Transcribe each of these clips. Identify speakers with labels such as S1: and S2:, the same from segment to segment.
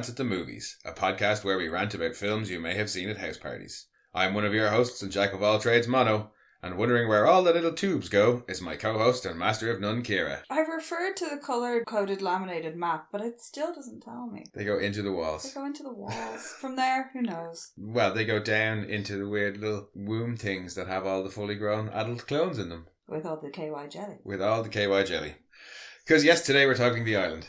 S1: Rants at the Movies, a podcast where we rant about films you may have seen at house parties. I'm one of your hosts and jack of all trades, Mono, and wondering where all the little tubes go is my co-host and master of none, Kira.
S2: I've referred to the colour-coded laminated map, but it still doesn't tell me.
S1: They go into the walls.
S2: They go into the walls. From there, who knows?
S1: Well, they go down into the weird little womb things that have all the fully grown adult clones in them.
S2: With all the KY jelly.
S1: With all the KY jelly. Because yes, today we're talking The Island.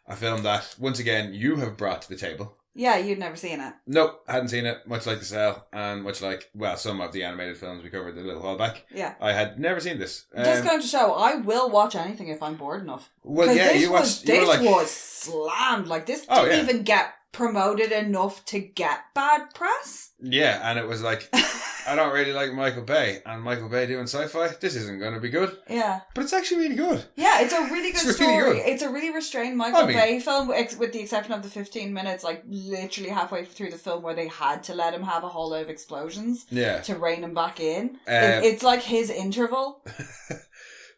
S1: A film that, once again, you have brought to the table.
S2: Yeah, you'd never seen it.
S1: Nope, hadn't seen it, much like The Cell, and much like, well, some of the animated films we covered a little while back.
S2: Yeah.
S1: I had never seen this.
S2: Just going to show, I will watch anything if I'm bored enough.
S1: Well, yeah,
S2: this
S1: you watched...
S2: This was slammed. Like, this didn't even get promoted enough to get bad press.
S1: Yeah, and it was like, I don't really like Michael Bay, and Michael Bay doing Sci-Fi, this isn't going to be good.
S2: Yeah.
S1: But it's actually really good.
S2: Yeah, it's a really good story.
S1: Really good.
S2: It's a really restrained Michael Bay film, with the exception of the 15 minutes, like literally halfway through the film where they had to let him have a whole load of explosions to rein him back in. It's like his interval.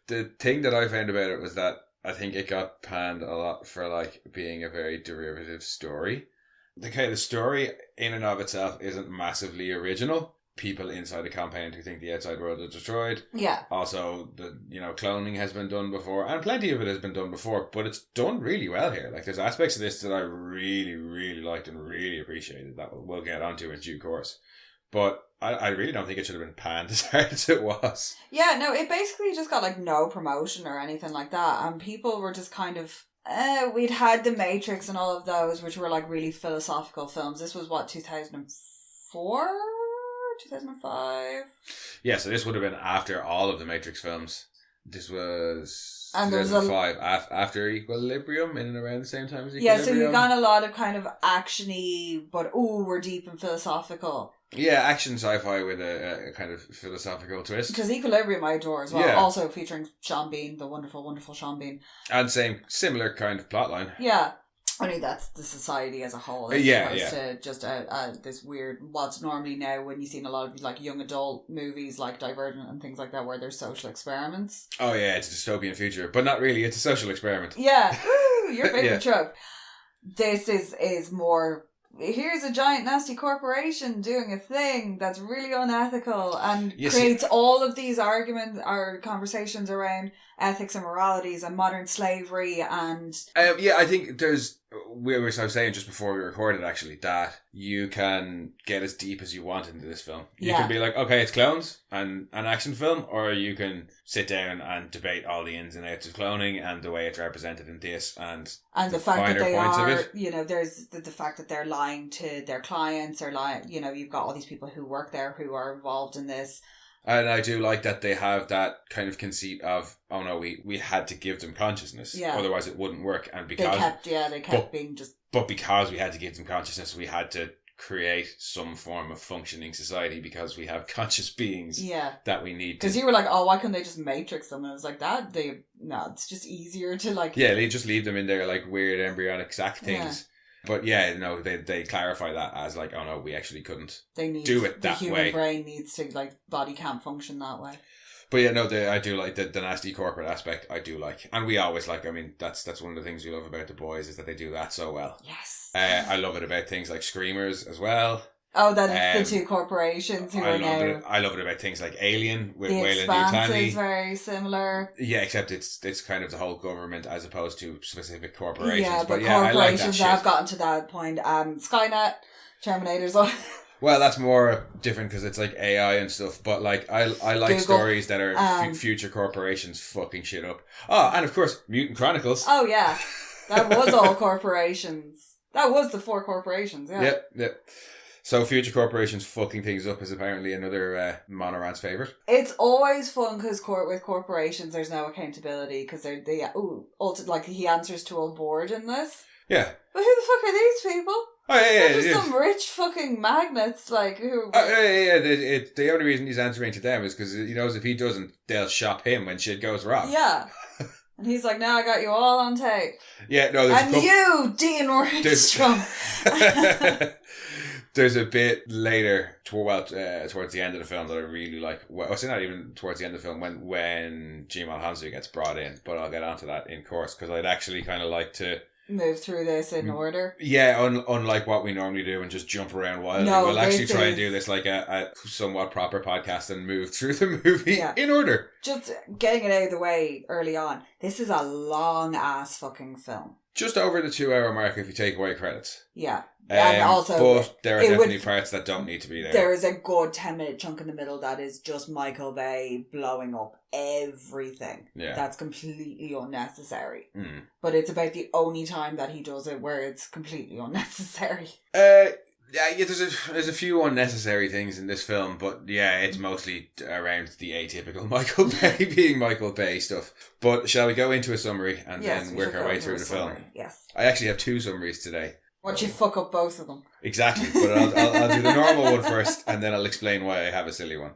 S1: The thing that I found about it was that I think it got panned a lot for like being a very derivative story. The story in and of itself isn't massively original. People inside the compound who think the outside world is destroyed.
S2: Yeah.
S1: Also, cloning has been done before, and plenty of it has been done before, but it's done really well here. Like, there's aspects of this that I really, really liked and really appreciated that we'll get onto in due course. But I really don't think it should have been panned as hard as it was.
S2: Yeah, no, it basically just got like no promotion or anything like that, and people were just kind of... we'd had The Matrix and all of those, which were like really philosophical films. This was what, 2004? 2005?
S1: Yeah, so this would have been after all of the Matrix films. This was
S2: and
S1: 2005, after Equilibrium, in and around the same time as Equilibrium.
S2: Yeah, so you got a lot of kind of action-y, but we're deep and philosophical.
S1: Yeah, action sci-fi with a kind of philosophical twist.
S2: Because Equilibrium I adore as well,
S1: yeah.
S2: Also featuring Sean Bean, the wonderful, wonderful Sean Bean.
S1: And similar kind of plotline.
S2: Yeah. Only that's the society as a whole, as opposed to just this weird, what's normally now when you see in a lot of like young adult movies like Divergent and things like that where there's social experiments.
S1: Oh yeah, it's a dystopian future, but not really, it's a social experiment.
S2: Yeah, woo, your favourite trope. This is more, here's a giant nasty corporation doing a thing that's really unethical and creates all of these arguments or conversations around ethics and moralities and modern slavery and...
S1: I think there's... I was saying just before we recorded actually that you can get as deep as you want into this film. You can be like, okay, it's clones and an action film, or you can sit down and debate all the ins and outs of cloning and the way it's represented in this and the fact that they are,
S2: there's the fact that they're lying to their clients or you've got all these people who work there who are involved in this.
S1: And I do like that they have that kind of conceit of, oh no, we had to give them consciousness, otherwise it wouldn't work. And because
S2: they kept being just...
S1: But because we had to give them consciousness, we had to create some form of functioning society because we have conscious beings that we need to...
S2: Because you were like, oh, why couldn't they just matrix them? And I was like, it's just easier to like...
S1: Yeah, they just leave them in their like weird embryonic sac things. But they clarify that as like, oh no, we actually couldn't do it that way.
S2: The human brain needs to, like, body can't function that way.
S1: But I do like the nasty corporate aspect. I do like, and we always like. I mean, that's one of the things we love about The Boys is that they do that so well.
S2: Yes.
S1: I love it about things like Screamers as well.
S2: Oh, that it's the two corporations who are now...
S1: I love it about things like Alien with
S2: The
S1: Wayland
S2: Expanse
S1: Yutani.
S2: is very similar.
S1: Yeah, except it's kind of the whole government as opposed to specific corporations.
S2: Yeah, but
S1: corporations
S2: I like that have gotten to that point. Skynet, Terminators...
S1: Well, that's more different because it's like AI and stuff. But like, I like Google, stories that are future corporations fucking shit up. Oh, and of course, Mutant Chronicles.
S2: Oh yeah, that was all corporations. That was the 4 corporations. Yeah.
S1: Yep. So future corporations fucking things up is apparently another Monorant's favourite.
S2: It's always fun because with corporations there's no accountability because like he answers to a board in this.
S1: Yeah.
S2: But who the fuck are these people?
S1: Oh yeah,
S2: They're just some rich fucking magnates like who.
S1: The only reason he's answering to them is because he knows if he doesn't, they'll shop him when shit goes wrong.
S2: Yeah. And he's like, now I got you all on tape.
S1: Yeah, no,
S2: you, Dean Wordstrom.
S1: There's a bit later, towards the end of the film that I really like. Well, it's not even towards the end of the film when Jim Hansu gets brought in, but I'll get onto that in course because I'd actually kind of like to
S2: move through this in order.
S1: Yeah, unlike what we normally do and just jump around wildly.
S2: No,
S1: we'll actually try and do this like a somewhat proper podcast and move through the movie in order.
S2: Just getting it out of the way early on. This is a long ass fucking film.
S1: Just over the 2 hour mark if you take away credits.
S2: Yeah. And also,
S1: but there are definitely parts that don't need to be there.
S2: There is a good 10-minute chunk in the middle that is just Michael Bay blowing up everything. Yeah. That's completely unnecessary. Mm. But it's about the only time that he does it where it's completely unnecessary.
S1: Yeah, there's a few unnecessary things in this film, but yeah, it's mostly around the atypical Michael Bay being Michael Bay stuff. But shall we go into a summary and then work our way through the film?
S2: Yes.
S1: I actually have 2 summaries today.
S2: Watch you fuck up both of them.
S1: Exactly, but I'll do the normal one first, and then I'll explain why I have a silly one.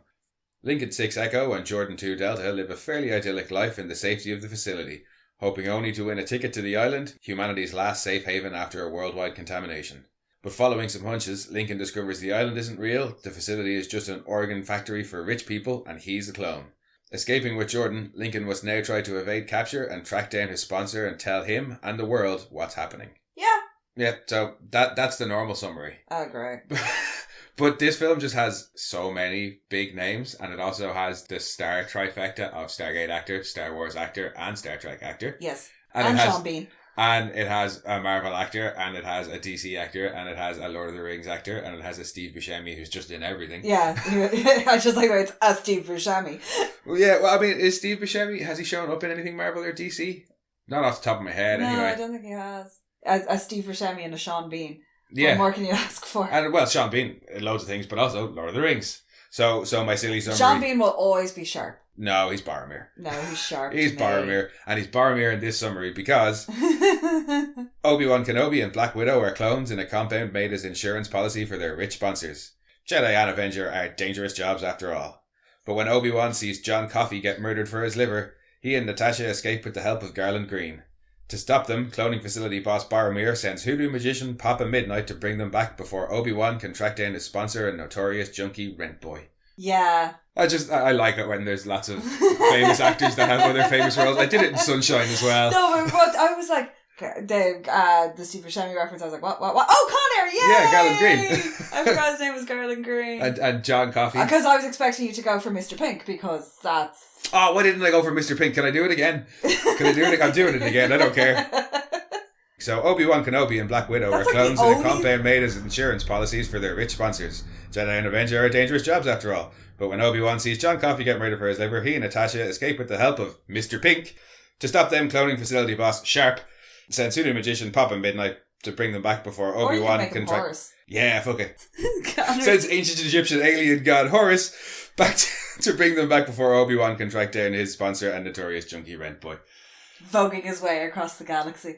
S1: Lincoln 6 Echo and Jordan 2 Delta live a fairly idyllic life in the safety of the facility, hoping only to win a ticket to the island, humanity's last safe haven after a worldwide contamination. But following some hunches, Lincoln discovers the island isn't real, the facility is just an organ factory for rich people, and he's a clone. Escaping with Jordan, Lincoln must now try to evade capture and track down his sponsor and tell him and the world what's happening.
S2: Yeah.
S1: Yeah, so that's the normal summary.
S2: Oh, great.
S1: But this film just has so many big names, and it also has the star trifecta of Stargate actor, Star Wars actor, and Star Trek actor.
S2: Yes, and Sean Bean.
S1: And it has a Marvel actor, and it has a DC actor, and it has a Lord of the Rings actor, and it has a Steve Buscemi who's just in everything. Yeah,
S2: I just like it's a Steve Buscemi.
S1: Well, yeah, well, I mean, is Steve Buscemi, has he shown up in anything Marvel or DC? Not off the top of my head,
S2: no,
S1: anyway.
S2: No, I don't think he has. A Steve Buscemi and a Sean Bean. Yeah. What more can you ask for?
S1: And, well, Sean Bean, loads of things, but also Lord of the Rings. So my silly summary...
S2: Sean Bean will always be sharp.
S1: No, he's Boromir.
S2: No, he's sharp.
S1: He's Boromir, and he's Boromir in this summary because Obi-Wan Kenobi and Black Widow are clones in a compound made as insurance policy for their rich sponsors. Jedi and Avenger are dangerous jobs after all. But when Obi-Wan sees John Coffey get murdered for his liver, he and Natasha escape with the help of Garland Green. To stop them, cloning facility boss Boromir sends hoodoo magician Papa Midnight to bring them back before Obi-Wan can track down his sponsor and notorious junkie Rent Boy.
S2: Yeah.
S1: I like it when there's lots of famous actors that have other famous roles. I did it in Sunshine as well.
S2: No, but I was like, the Steve Buscemi reference, I was like, what? Oh, Connor, yay!
S1: Yeah, Garland Green.
S2: I forgot his name was Garland Green.
S1: And John Coffey.
S2: Because I was expecting you to go for Mr. Pink, because that's...
S1: Oh, why didn't I go for Mr. Pink? Can I do it again? I'm doing it again. I don't care. So Obi-Wan Kenobi and Black Widow are clones in a compound made as insurance policies for their rich sponsors. Jedi and Avenger are dangerous jobs after all. But when Obi-Wan sees John Coffey get murdered for his liver, he and Natasha escape with the help of Mr. Pink. To stop them, cloning facility boss Sharp sends pseudo magician Papa Midnight to bring them back before Obi-Wan can track... Yeah, fuck it. Sends ancient Egyptian alien god Horus back to bring them back before Obi-Wan can track down his sponsor and notorious junkie Rent Boy.
S2: Voguing his way across the galaxy.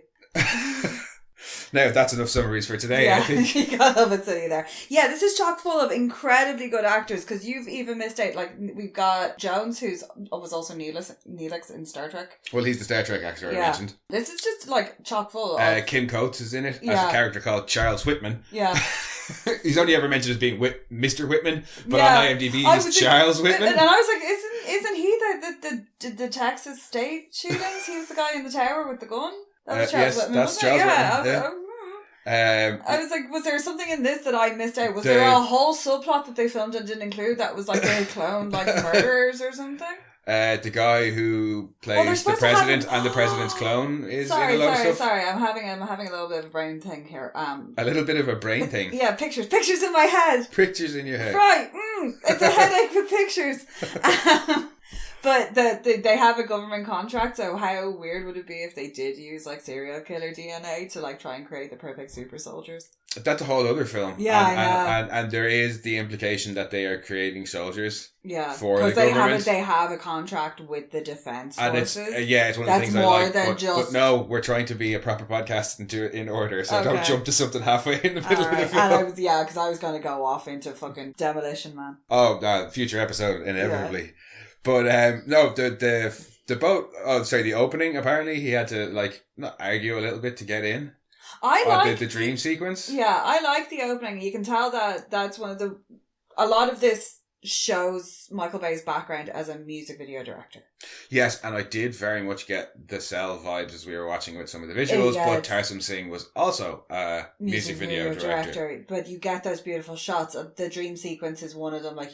S1: Now, that's enough summaries for today,
S2: yeah,
S1: I think.
S2: You got love it, City there. Yeah, this is chock full of incredibly good actors, because you've even missed out. Like, we've got Jones, who was also Neelix in Star Trek.
S1: Well, he's the Star Trek actor I mentioned.
S2: This is just, like, chock full of...
S1: Kim Coates is in it, as a character called Charles Whitman.
S2: Yeah.
S1: He's only ever mentioned as being Mr. Whitman, but on IMDb he's Charles Whitman.
S2: And I was like, isn't he the Texas state shootings? He was the guy in the tower with the gun? That was Charles Whitman,
S1: that's Charles Whitman.
S2: I was like, was there something in this that I missed out? Was there a whole subplot that they filmed and didn't include that was like they cloned like murderers or something?
S1: The guy who plays the president and the president's clone is in a lot of stuff.
S2: Sorry, I'm having a little bit of a brain thing here.
S1: A little bit of a brain thing.
S2: Yeah, pictures in my head.
S1: Pictures in your head.
S2: Right, it's a headache with pictures. But they have a government contract, so how weird would it be if they did use like serial killer DNA to like try and create the perfect super soldiers?
S1: That's a whole other film.
S2: Yeah,
S1: and there is the implication that they are creating soldiers.
S2: Yeah,
S1: for the government.
S2: They have a contract with the defense forces.
S1: And it's one of the things I like. But no, we're trying to be a proper podcast and do it in order, so don't jump to something halway in the middle of the film.
S2: And because I was going to go off into fucking Demolition Man.
S1: Oh, future episode inevitably. Yeah. But no, the boat. Oh, sorry, the opening. Apparently, he had to argue a little bit to get in.
S2: I like
S1: the dream sequence.
S2: Yeah, I like the opening. You can tell that that's one of the. A lot of this shows Michael Bay's background as a music video director.
S1: Yes, and I did very much get the Cell vibes as we were watching with some of the visuals, but Tarsem Singh was also a music video director.
S2: But you get those beautiful shots. The dream sequence is one of them. Like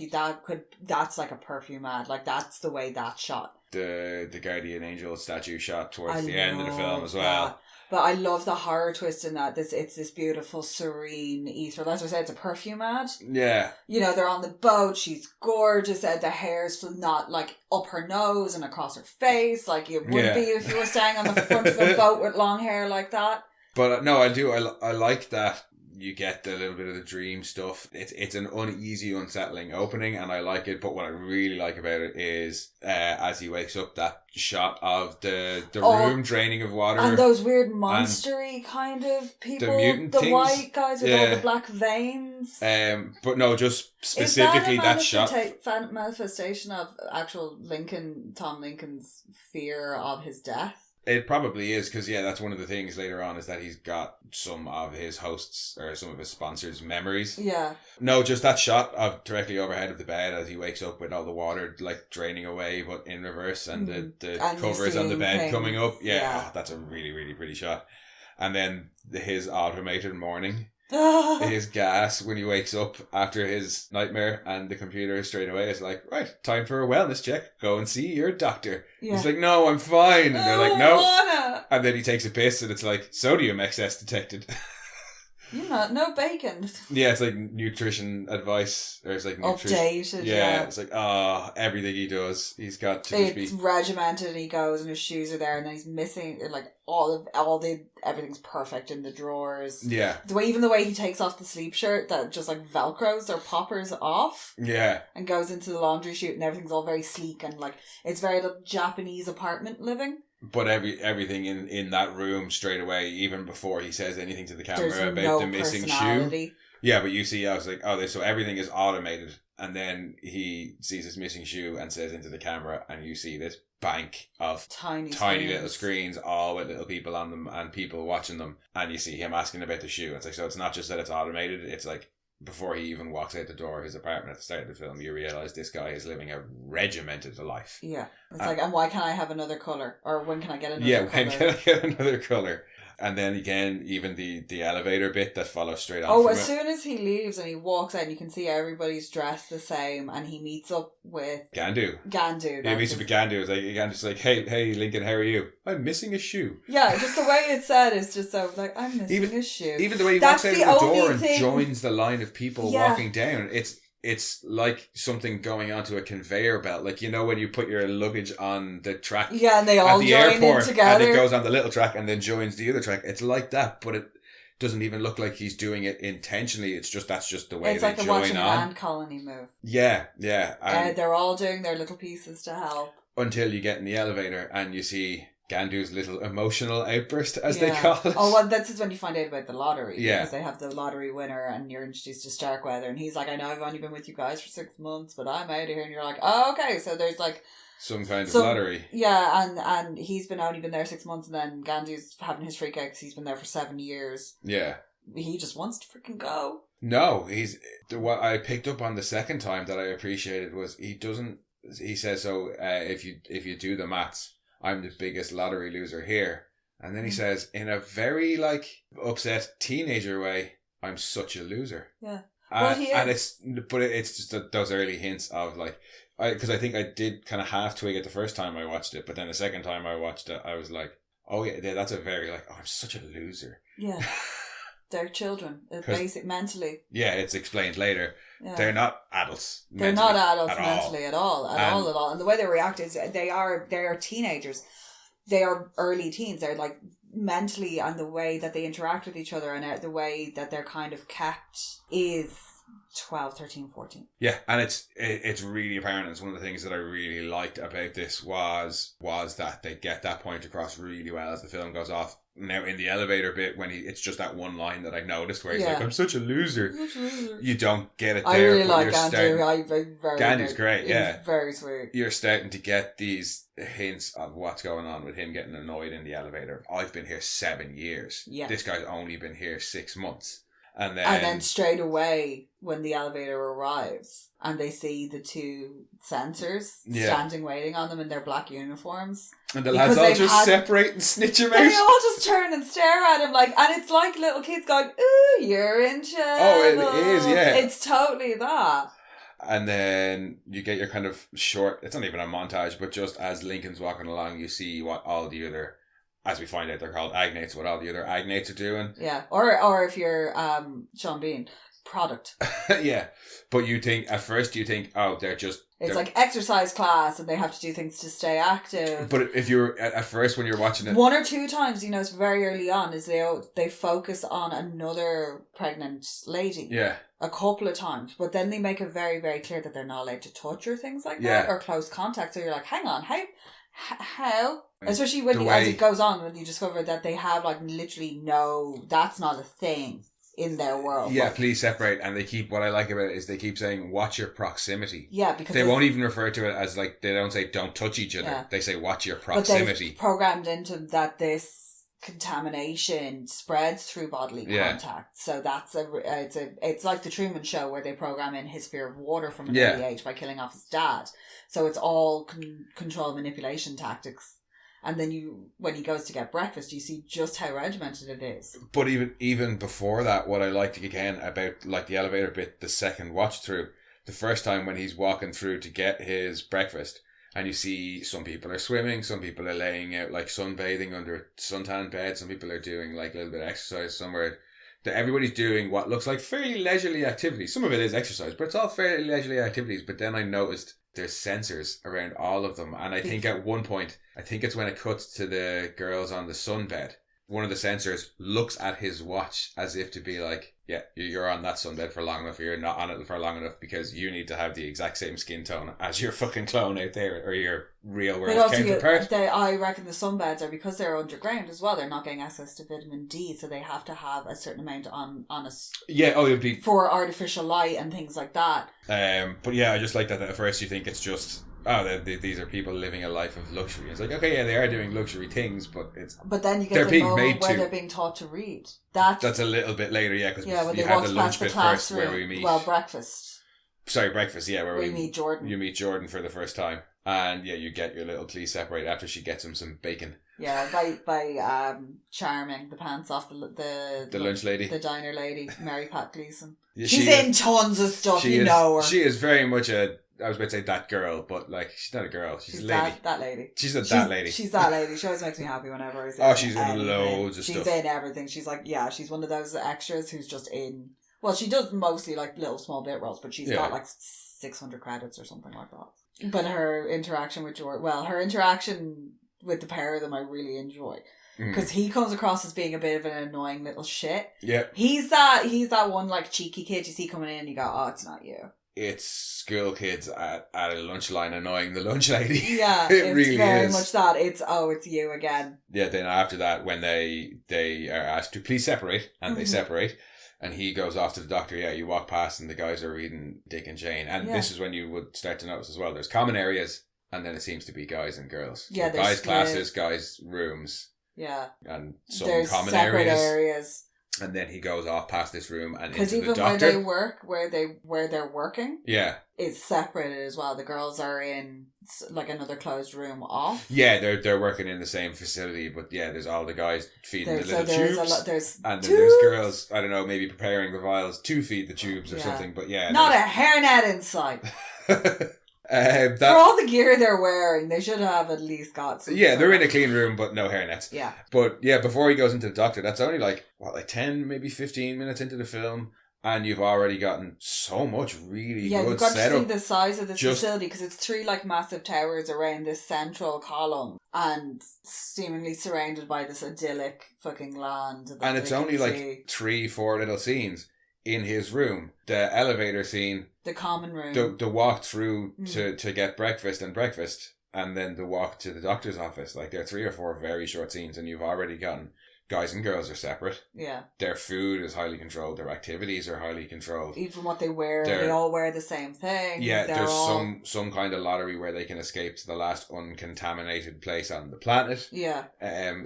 S2: that's like a perfume ad. Like that's the way that's shot.
S1: The Guardian Angel statue shot towards the end of the film as well.
S2: That. But I love the horror twist in that. It's this beautiful, serene, ethereal. As I said, it's a perfume ad.
S1: Yeah.
S2: You know, they're on the boat. She's gorgeous. The hair's not like up her nose and across her face. Like it would be if you were staying on the front of a boat with long hair like that.
S1: But no, I do. I like that. You get the little bit of the dream stuff. It's an uneasy, unsettling opening, and I like it. But what I really like about it is as he wakes up, that shot of the room draining of water.
S2: And those weird monstery kind of people.
S1: The mutant
S2: the
S1: things.
S2: White guys with all the black veins.
S1: But no, just specifically that shot.
S2: Manifestation of actual Tom Lincoln's fear of his death.
S1: It probably is, because that's one of the things later on is that he's got some of his hosts or some of his sponsors' memories.
S2: Yeah.
S1: No, just that shot of directly overhead of the bed as he wakes up with all the water like draining away, but in reverse, and the covers on the bed coming up. Yeah. Oh, that's a really, really pretty shot. And then his automated morning. His gas when he wakes up after his nightmare, and the computer straight away is like, right, time for a wellness check. Go and see your doctor. Yeah. He's like, no, I'm fine. And they're like, no. And then he takes a piss and it's like, sodium excess detected.
S2: No bacon.
S1: Yeah, it's like nutrition advice, or it's like
S2: updated.
S1: Yeah, it's like everything he does, he's got to
S2: be regimented. And he goes, and his shoes are there, and then he's missing like everything's perfect in the drawers.
S1: Yeah,
S2: even the way he takes off the sleep shirt that just like velcros or poppers off.
S1: Yeah,
S2: and goes into the laundry chute, and everything's all very sleek and like it's very like Japanese apartment living.
S1: But everything in that room straight away, even before he says anything to the camera about the missing shoe. Yeah, but you see, I was like, so everything is automated. And then he sees his missing shoe and says into the camera, and you see this bank of tiny little screens, all with little people on them and people watching them. And you see him asking about the shoe. It's like, so it's not just that it's automated, it's like, before he even walks out the door of his apartment at the start of the film, you realise this guy is living a regimented life. Yeah.
S2: It's like, and why can't I have another colour? Or when can I get another colour?
S1: Yeah, when can I get another colour? And then again, even the elevator bit that follows straight on from
S2: as soon as he leaves and he walks out, you can see everybody's dressed the same, and he meets up with
S1: Gandu.
S2: He
S1: meets up with Gandu. It's like, Gandu's like, hey, Lincoln, how are you? I'm missing a shoe.
S2: Yeah, just the way it's said is just so like, I'm missing a shoe.
S1: Even the way he walks out of the door and joins the line of people walking down, it's like something going onto a conveyor belt. Like, when you put your luggage on the track
S2: and they all
S1: at the
S2: join
S1: airport,
S2: in together.
S1: And it goes on the little track and then joins the other track. It's like that, but it doesn't even look like he's doing it intentionally. That's just the way they join on. It's like watching an ant
S2: colony move.
S1: Yeah.
S2: They're all doing their little pieces to help.
S1: Until you get in the elevator and you see Gandu's little emotional outburst, as they call it.
S2: Oh, well, this is when you find out about the lottery. Yeah. Because they have the lottery winner and you're introduced to Starkweather, and he's like, I know I've only been with you guys for 6 months, but I'm out of here. And you're like, oh, okay. So there's like
S1: some kind of lottery.
S2: Yeah, and he's only been there 6 months, and then Gandu's having his freak out because he's been there for 7 years.
S1: Yeah.
S2: He just wants to freaking go.
S1: No, what I picked up on the second time that I appreciated was he says, so if you do the maths, I'm the biggest lottery loser here. And then he says, in a very upset teenager way, I'm such a loser.
S2: Yeah.
S1: Well, he is. And it's just those early hints of because I think I did kind of half twig it the first time I watched it, but then the second time I watched it, I was like, oh yeah, that's a very I'm such a loser.
S2: Yeah. They're children. Basic mentally.
S1: Yeah, it's explained later. Yeah. They're not adults.
S2: They're not adults mentally at all. And the way they react is they are teenagers. They are early teens. They're mentally, and the way that they interact with each other and the way that they're kind of kept is 12, 13, 14.
S1: Yeah, and it's really apparent. It's one of the things that I really liked about this was that they get that point across really well as the film goes off. Now in the elevator bit, when it's just that one line that I noticed where he's like, I'm such a loser. You don't get it there.
S2: I really like Gandu.
S1: Gandu's great, yeah.
S2: He's very sweet.
S1: You're starting to get these hints of what's going on with him getting annoyed in the elevator. I've been here 7 years. Yeah. This guy's only been here 6 months. And then
S2: straight away, when the elevator arrives and they see the two censors standing waiting on them in their black uniforms.
S1: And the lads all just separate and snitch him out.
S2: They all just turn and stare at him and it's like little kids going, ooh, you're in trouble.
S1: Oh, it is, yeah.
S2: It's totally that.
S1: And then you get your kind of short, it's not even a montage, but just as Lincoln's walking along, you see what all the other, as we find out they're called agnates, what all the other agnates are doing.
S2: Yeah. Or if you're Sean Bean, product.
S1: Yeah. But at first you think, oh,
S2: it's like exercise class and they have to do things to stay active.
S1: But if you're, at first when you're watching it...
S2: One or two times, it's very early on, is they focus on another pregnant lady.
S1: Yeah.
S2: A couple of times. But then they make it very, very clear that they're not allowed to touch or things like that. Or close contact. So you're like, hang on, how? Especially as it goes on, when you discover that they have literally that's not a thing in their world.
S1: Yeah, please separate. And what I like about it is they keep saying, watch your proximity.
S2: Yeah, because
S1: they won't even refer to it as they don't say don't touch each other. Yeah. They say watch your proximity.
S2: But they've programmed into that this contamination spreads through bodily contact. So that's it's like the Truman Show where they program in his fear of water from an early age by killing off his dad. So it's all control manipulation tactics. And then when he goes to get breakfast, you see just how regimented it is.
S1: But even before that, what I liked again about the elevator bit, the second watch through, the first time when he's walking through to get his breakfast, and you see some people are swimming, some people are laying out sunbathing under suntan beds, some people are doing a little bit of exercise somewhere. Everybody's doing what looks like fairly leisurely activities. Some of it is exercise, but it's all fairly leisurely activities. But then I noticed there's sensors around all of them. And I think at one point, I think it's when it cuts to the girls on the sunbed, one of the sensors looks at his watch as if to be like, yeah, you're on that sunbed for long enough, you're not on it for long enough because you need to have the exact same skin tone as your fucking clone out there or your real world counterpart.
S2: I reckon the sunbeds are, because they're underground as well, they're not getting access to vitamin D, so they have to have a certain amount on us.
S1: Yeah, it'd be
S2: for artificial light and things like that.
S1: But yeah, I just like that at first you think it's just, these are people living a life of luxury. It's like, okay, yeah, they are doing luxury things, but
S2: then you get the moment where they're being taught to read. That's a
S1: little bit later, yeah, because
S2: when
S1: you
S2: they
S1: have
S2: walk
S1: the lunch
S2: past the
S1: bit
S2: class
S1: first where we meet.
S2: Well, breakfast.
S1: Sorry, breakfast, yeah, where we
S2: meet Jordan.
S1: You meet Jordan for the first time, and yeah, you get your little please separate after she gets him some bacon.
S2: Yeah, by charming the pants off the
S1: lunch lady,
S2: the diner lady, Mary Pat Gleason.
S1: Yeah,
S2: she's in tons of stuff, know her.
S1: She is very much I was about to say that girl, but she's not a girl. She's a lady.
S2: That lady.
S1: She's that lady.
S2: She's that lady. She always makes me happy whenever I see
S1: her. She's in loads of stuff.
S2: She's in everything. She's she's one of those extras who's just in. Well, she does mostly little small bit roles, but she's got 600 credits or something like that. But her interaction with her interaction with the pair of them, I really enjoy. Because he comes across as being a bit of an annoying little shit.
S1: Yeah.
S2: He's that one cheeky kid you see coming in and you go, oh, it's not you.
S1: It's school kids at a lunch line annoying the lunch lady.
S2: Yeah,
S1: it really
S2: very
S1: is.
S2: much that. It's you again.
S1: Yeah, then after that, when they are asked to please separate, and they separate, and he goes off to the doctor, you walk past and the guys are reading Dick and Jane. And this is when you would start to notice as well, there's common areas, and then it seems to be guys and girls. So guys' classes, guys' rooms.
S2: Yeah.
S1: And some
S2: there's
S1: common
S2: separate areas.
S1: And then he goes off past this room and into the doctor.
S2: Because even where they work, where they're working, it's separated as well. The girls are in another closed room off.
S1: Yeah, they're working in the same facility, but there's all the guys feeding the little tubes. And then there's girls, I don't know, maybe preparing the vials to feed the tubes or something. But
S2: not a hairnet in sight. For all the gear they're wearing, they should have at least got some.
S1: Yeah, they're in a clean room, but no hairnets.
S2: Yeah.
S1: But before he goes into the doctor, that's only 10, maybe 15 minutes into the film, and you've already gotten so much really good setup. Yeah, you've got to see the
S2: size of this facility, because it's 3 massive towers around this central column, and seemingly surrounded by this idyllic fucking land.
S1: And it's only 3-4 little scenes. In his room, the elevator scene,
S2: the common room,
S1: the walk through to get breakfast, and then the walk to the doctor's office. There are 3 or 4 very short scenes, and you've already gotten guys and girls are separate.
S2: Yeah,
S1: their food is highly controlled. Their activities are highly controlled.
S2: Even what they wear, they all wear the same thing.
S1: Yeah, there's some kind of lottery where they can escape to the last uncontaminated place on the planet.
S2: Yeah,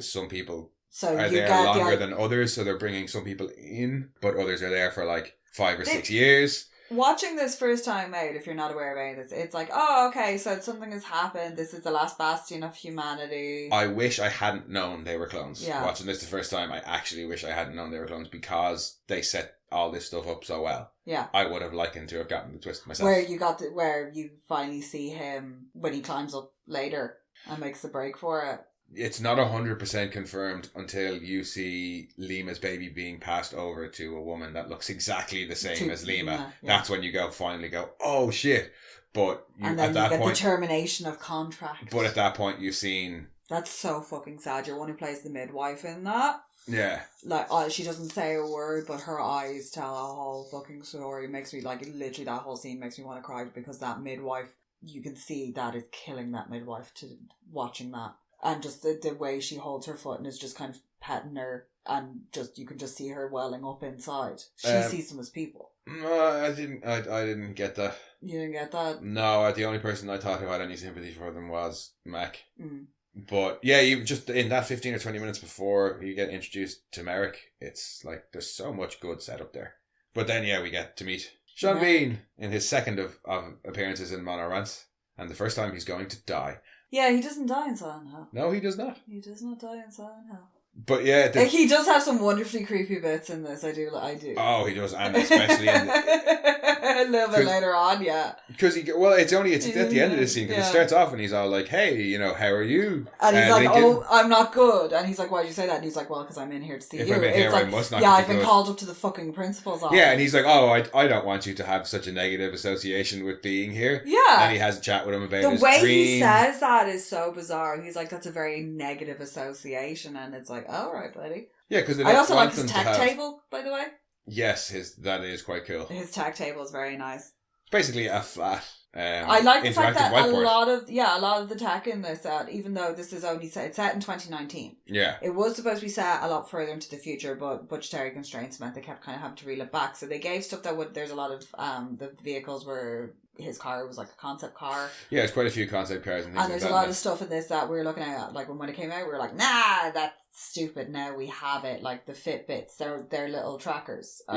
S1: some people
S2: So
S1: are there longer than others, so they're bringing some people in, but others are there for like 5 or 6 years.
S2: Watching this first time out, if you're not aware of any of this, it's like, oh, okay, so something has happened. This is the last bastion of humanity.
S1: I wish I hadn't known they were clones.
S2: Yeah.
S1: Watching this the first time, I actually wish I hadn't known they were clones because they set all this stuff up so well.
S2: Yeah.
S1: I would have likened to have gotten the twist myself.
S2: Where you finally see him when he climbs up later and makes the break for it.
S1: It's not 100% confirmed until you see Lima's baby being passed over to a woman that looks exactly the same as Lima. Yeah. That's when you finally go, oh shit. But
S2: and then you get the termination of contract.
S1: But at that point you've seen...
S2: That's so fucking sad. You're one who plays the midwife in that.
S1: Yeah.
S2: Like, she doesn't say a word, but her eyes tell a whole fucking story. Makes me, like, literally that whole scene makes me want to cry because that midwife, you can see that is killing that midwife to watching that. And just the way she holds her foot and is just kind of petting her, and just you can just see her welling up inside. She sees them as people.
S1: No, I didn't get that.
S2: You didn't get that?
S1: No, the only person I thought who had any sympathy for them was Mac. Mm. But yeah, you just in that 15 or 20 minutes before you get introduced to Merrick, it's like there's so much good setup there. But then we get to meet Sean Bean in his second of appearances in Mono Rant, and the first time he's going to die.
S2: Yeah, he doesn't die in Silent Hill.
S1: No, he does not.
S2: He does not die in Silent Hill.
S1: But yeah...
S2: he does have some wonderfully creepy bits in this, I do.
S1: Oh, he does, and especially in...
S2: a little bit later on, yeah.
S1: Because it's at the end of the scene, because it starts off and he's all like, hey, how are you?
S2: And he's like, Lincoln? Oh, I'm not good. And he's like, why'd you say that? And he's like, well, because I'm in here to see you.
S1: I'm in here, I must not
S2: I've been called up to the fucking principal's office.
S1: Yeah, and he's like, oh, I don't want you to have such a negative association with being here.
S2: Yeah.
S1: And he has a chat with him about his
S2: dream. The way
S1: he
S2: says that is so bizarre. He's like, that's a very negative association. And it's like, all right, buddy.
S1: Yeah, because
S2: I also like his tech table, by the way.
S1: Yes, that is quite cool.
S2: His tech table is very nice.
S1: It's basically a flat.
S2: I like the fact that
S1: whiteboard.
S2: a lot of the tech in this, even though this is only it's set in 2019.
S1: Yeah,
S2: it was supposed to be set a lot further into the future, but budgetary constraints meant they kept kind of having to reel it back. So they gave stuff that there's a lot of the vehicles were. His car was like a concept car.
S1: Yeah, there's quite a few concept cars and things
S2: and there's a lot of stuff in this that we were looking at. Like when it came out, we were like, nah, that's stupid. Now we have it. Like the Fitbits, they're little trackers. Or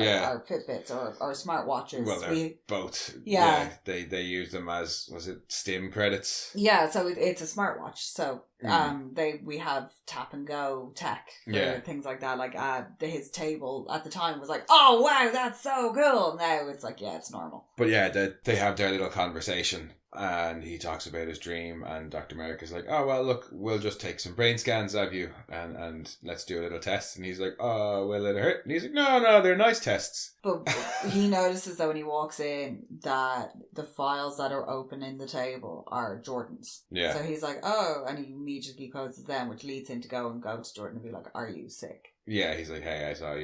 S2: Fitbits or smartwatches.
S1: Well, they're both.
S2: Yeah.
S1: They use them as, was it STEM credits?
S2: Yeah, so it's a smartwatch. So we have tap and go tech for things like that. Like his table at the time was like, oh wow, that's so cool. Now it's like, yeah, it's normal.
S1: But yeah, they have their little conversation and he talks about his dream and Dr. Merrick is like, oh well, look, we'll just take some brain scans of you and let's do a little test. And he's like, oh, will it hurt? And he's like, no, they're nice tests.
S2: But he notices that when he walks in that the files that are open in the table are Jordan's.
S1: Yeah.
S2: So he's like, oh, and he immediately codes them, which leads him to go to Jordan and be like, are you sick?
S1: Yeah, he's like, hey, I thought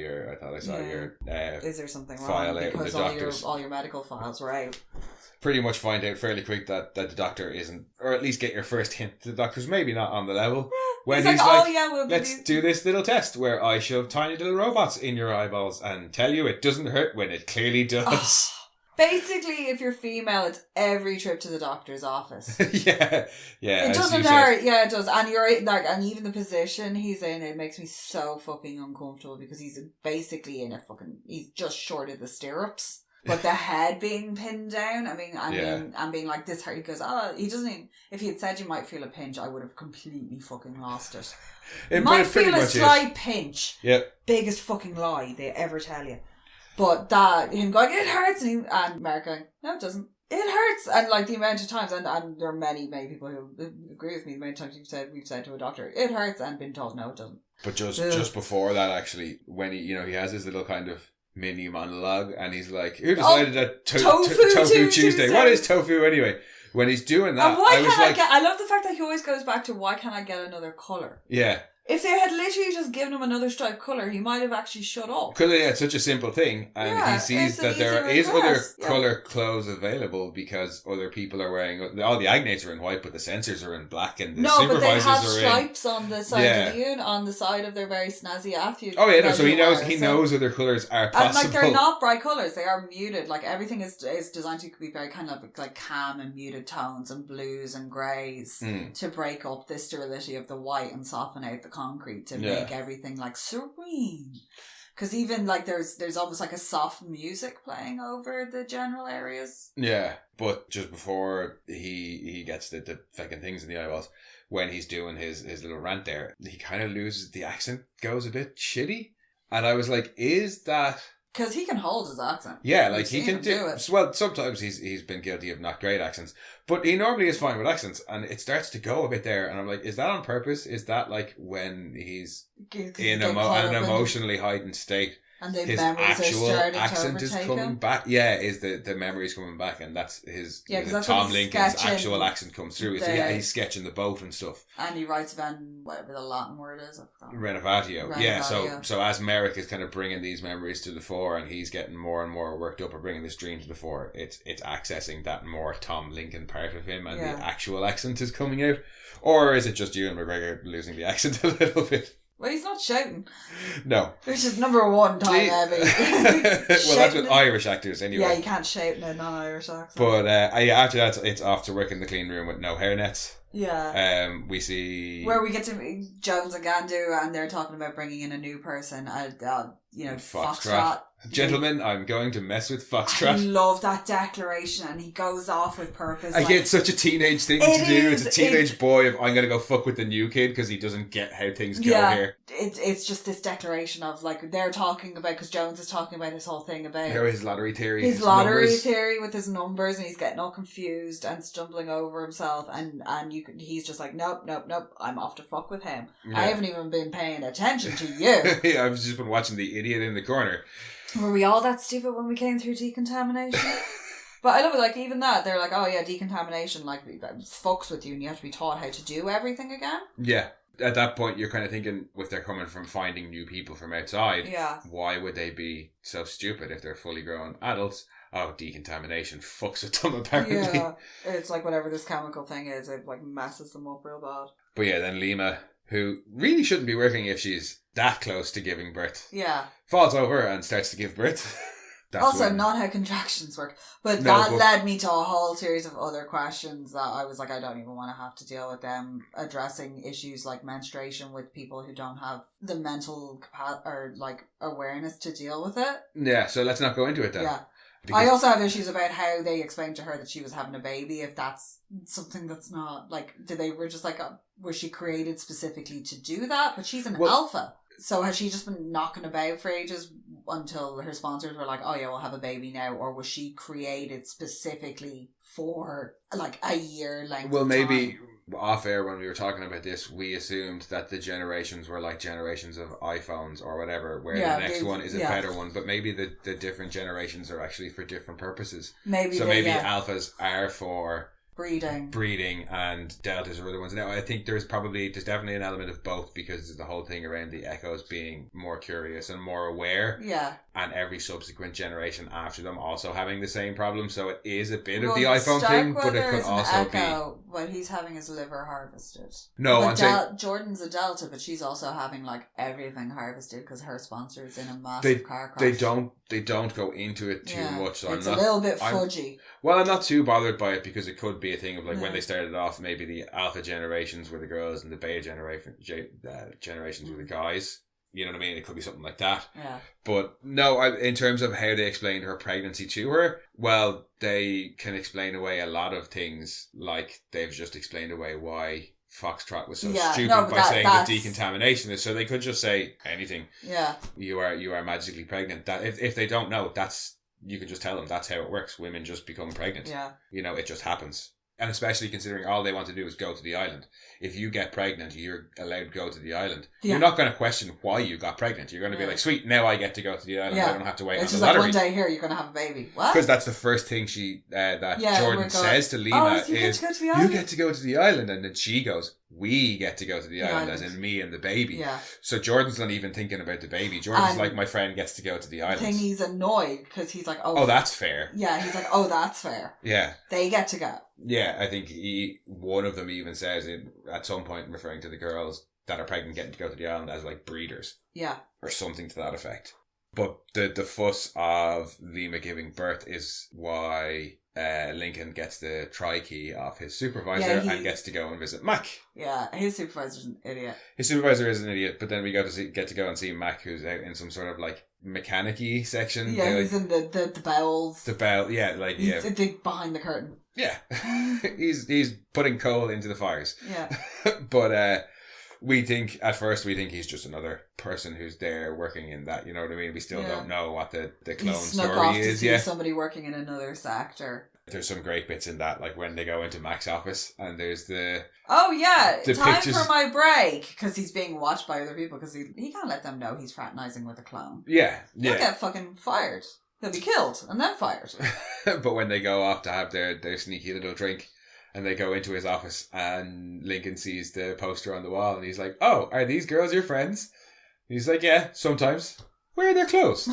S1: I saw your
S2: is there something
S1: file
S2: wrong?
S1: out
S2: Because all your medical files were out.
S1: Pretty much find out fairly quick that the doctor isn't, or at least get your first hint the doctor's maybe not on the level. When he's like, let's do this little test where I shove tiny little robots in your eyeballs and tell you it doesn't hurt when it clearly does.
S2: Basically, if you're female, it's every trip to the doctor's office.
S1: yeah.
S2: It doesn't hurt. Yeah, it does. And you're like, and even the position he's in, it makes me so fucking uncomfortable because he's basically he's just short of the stirrups. But the head being pinned down, and being like this hurt. He goes, he doesn't even, if he had said you might feel a pinch, I would have completely fucking lost it. You might feel a slight pinch.
S1: Yep.
S2: Biggest fucking lie they ever tell you. But him going, it hurts, and Mark going, no, it doesn't. It hurts. And like the amount of times, and there are many people who agree with me, the amount of times we've said to a doctor, it hurts, and been told, no, it doesn't.
S1: But just before that, actually, when he has his little kind of mini monologue and he's like, who decided that tofu Tuesday? What is tofu anyway? When he's doing that,
S2: I love the fact that he always goes back to why can't I get another colour?
S1: Yeah.
S2: If they had literally just given him another striped colour, he might have actually shut up.
S1: Because it's such a simple thing, and he sees that there is other colour clothes available because other people are wearing. All the agnates are in white, but the censors are in black, and the supervisors are in.
S2: No, but they have stripes on the side of the unit, on the side of their very snazzy Athu.
S1: Oh yeah, no. So he knows other colours are possible.
S2: And they're not bright colours; they are muted. Like everything is designed to be very kind of like calm and muted tones and blues and greys to break up the sterility of the white and soften out the concrete to make everything like serene. Because even like there's almost like a soft music playing over the general areas.
S1: Yeah, but just before he gets the fucking things in the eyeballs, when he's doing his little rant there, he kind of loses the accent, goes a bit shitty, and I was like, is that?
S2: Because he can hold his accent.
S1: Yeah, like he can do it. Well, sometimes he's been guilty of not great accents, but he normally is fine with accents, and it starts to go a bit there, and I'm like, is that on purpose? Is that like when he's in an emotionally heightened state?
S2: And the
S1: his actual accent is coming back. Yeah, is the memories coming back, and that's his. Yeah, because Tom Lincoln's actual accent comes through. He's sketching the boat and stuff.
S2: And he writes whatever the Latin word is.
S1: Renovatio. Yeah, so as Merrick is kind of bringing these memories to the fore, and he's getting more and more worked up and bringing this dream to the fore, it's accessing that more Tom Lincoln part of him, and the actual accent is coming out. Or is it just Ewan McGregor losing the accent a little bit?
S2: Well, he's not shouting.
S1: No.
S2: Which is number one time ever.
S1: Well, that's with Irish actors anyway.
S2: Yeah, you can't shout in a non-Irish accent.
S1: But after that, it's off to work in the clean room with no hairnets.
S2: Yeah.
S1: We see...
S2: Where we get to meet Jones and Gandu, and they're talking about bringing in a new person. Foxtrot.
S1: Gentlemen, I'm going to mess with Foxtrot.
S2: I love that declaration, and he goes off with purpose.
S1: It's such a teenage thing to do. It's a teenage boy of, I'm going to go fuck with the new kid because he doesn't get how things go here.
S2: It's just this declaration of, like, they're talking about, because Jones is talking about his whole thing about...
S1: his lottery theory.
S2: His lottery theory with his numbers, and he's getting all confused and stumbling over himself, and he's just like, nope, I'm off to fuck with him. Yeah. I haven't even been paying attention to you.
S1: Yeah, I've just been watching the idiot in the corner.
S2: Were we all that stupid when we came through decontamination? But I love it, like, even that, they're like, oh yeah, decontamination, like, fucks with you, and you have to be taught how to do everything again.
S1: Yeah. At that point, you're kind of thinking, if they're coming from finding new people from outside, why would they be so stupid if they're fully grown adults? Oh, decontamination fucks with them, apparently.
S2: Yeah, it's like whatever this chemical thing is, it like messes them up real bad.
S1: But yeah, then Lima, who really shouldn't be working if she's that close to giving birth, falls over and starts to give birth.
S2: Also, not how contractions work. But that led me to a whole series of other questions that I was like, I don't even want to have to deal with them, addressing issues like menstruation with people who don't have the mental awareness to deal with it. Yeah,
S1: so let's not go into it then.
S2: Yeah. Because I also have issues about how they explained to her that she was having a baby, if that's something that's not, like, were just like, was she created specifically to do that? But she's an alpha. So has she just been knocking about for ages until her sponsors were like, oh yeah, we'll have a baby now? Or was she created specifically for like a year length
S1: Well, maybe off air when we were talking about this, we assumed that the generations were like generations of iPhones or whatever, where the next one is a better one. But maybe the different generations are actually for different purposes. Maybe alphas are for... breeding and deltas are other ones. Now I think there's definitely an element of both, because there's the whole thing around the echoes being more curious and more aware, and every subsequent generation after them also having the same problem. So it is a bit of the iPhone thing, but it could also be...
S2: But he's having his liver harvested.
S1: No, I'm saying...
S2: Jordan's a delta, but she's also having like everything harvested because her sponsor's in a massive car crash.
S1: They don't go into it too much. So
S2: it's a little bit fudgy.
S1: Well, I'm not too bothered by it, because it could be a thing of like when they started off, maybe the alpha generations were the girls and the beta generations were the guys. You know what I mean? It could be something like that.
S2: Yeah.
S1: But no, in terms of how they explained her pregnancy to her, well, they can explain away a lot of things, like they've just explained away why Foxtrot was so stupid by saying that decontamination is. So they could just say anything.
S2: Yeah.
S1: You are magically pregnant. That if they don't know, you can just tell them that's how it works. Women just become pregnant.
S2: Yeah.
S1: You know, it just happens. And especially considering all they want to do is go to the island. If you get pregnant, you're allowed to go to the island. Yeah. You're not going to question why you got pregnant. You're going to be like, sweet, now I get to go to the island. I don't have to wait on the lottery.
S2: It's just like, one day here, you're going to have a baby. What?
S1: Because that's the first thing Jordan says to Lima
S2: you get to go to the island.
S1: And then she goes, we get to go to the island, as in me and the baby.
S2: Yeah.
S1: So Jordan's not even thinking about the baby. Jordan's like, my friend gets to go to the island.
S2: He's annoyed because he's like,
S1: oh, that's fair.
S2: Yeah, he's like, oh, that's fair.
S1: Yeah.
S2: They get to go.
S1: Yeah, I think one of them even says it at some point, referring to the girls that are pregnant getting to go to the island as like breeders.
S2: Yeah.
S1: Or something to that effect. But the fuss of Lima giving birth is why Lincoln gets the tri-key off his supervisor and gets to go and visit Mac.
S2: Yeah, his supervisor's an idiot.
S1: His supervisor is an idiot, but then we get to go and see Mac, who's out in some sort of like mechanic-y section.
S2: Yeah, he's in the bowels.
S1: The bowel, yeah, like
S2: he's behind the curtain.
S1: Yeah, he's putting coal into the fires.
S2: Yeah,
S1: but at first we think he's just another person who's there working in that. You know what I mean? We still don't know what the clone story is.
S2: Yeah, somebody working in another sector.
S1: There's some great bits in that, like when they go into Mac's office and there's the
S2: time
S1: pictures.
S2: For my break, because he's being watched by other people because he can't let them know he's fraternizing with a clone.
S1: Yeah.
S2: He'll get fucking fired. He'll be killed and then fired.
S1: But when they go off to have their sneaky little drink and they go into his office and Lincoln sees the poster on the wall and he's like, "Oh, are these girls your friends?" And he's like, "Yeah, sometimes. Where are their clothes?"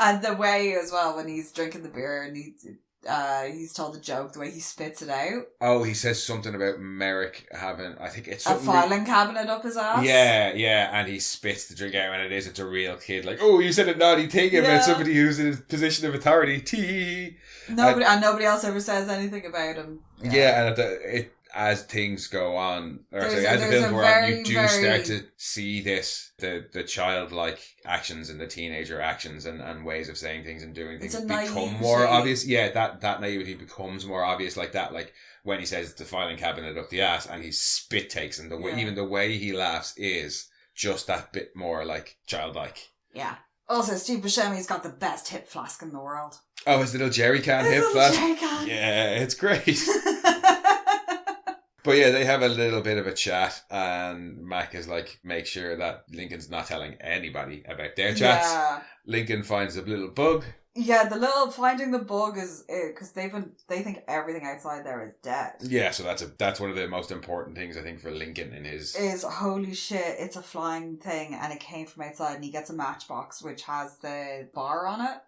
S2: And the way as well when he's drinking the beer and he's told a joke, the way he spits it out.
S1: Oh, he says something about Merrick having, I think it's
S2: a filing cabinet up his ass.
S1: Yeah, and he spits the drink out and it's a real kid. Like, "Oh, you said a naughty thing about somebody who's in a position of authority."
S2: Nobody else ever says anything about him.
S1: Yeah, and as things go on, as the films go on, you do start to see the childlike actions and the teenager actions and ways of saying things and doing things become more obvious. Yeah, that naivety becomes more obvious like that. Like when he says the filing cabinet up the ass and he spit takes and even the way he laughs is just that bit more like childlike.
S2: Yeah. Also, Steve Buscemi's got the best hip flask in the world.
S1: Oh, his little jerry can hip flask? Yeah, it's great. But yeah, they have a little bit of a chat and Mac is like, make sure that Lincoln's not telling anybody about their chats. Yeah. Lincoln finds a little bug.
S2: Yeah, the little finding the bug is because they think everything outside there is dead.
S1: Yeah, so that's one of the most important things I think for Lincoln in his
S2: is holy shit, it's a flying thing and it came from outside and he gets a matchbox which has the bar on it.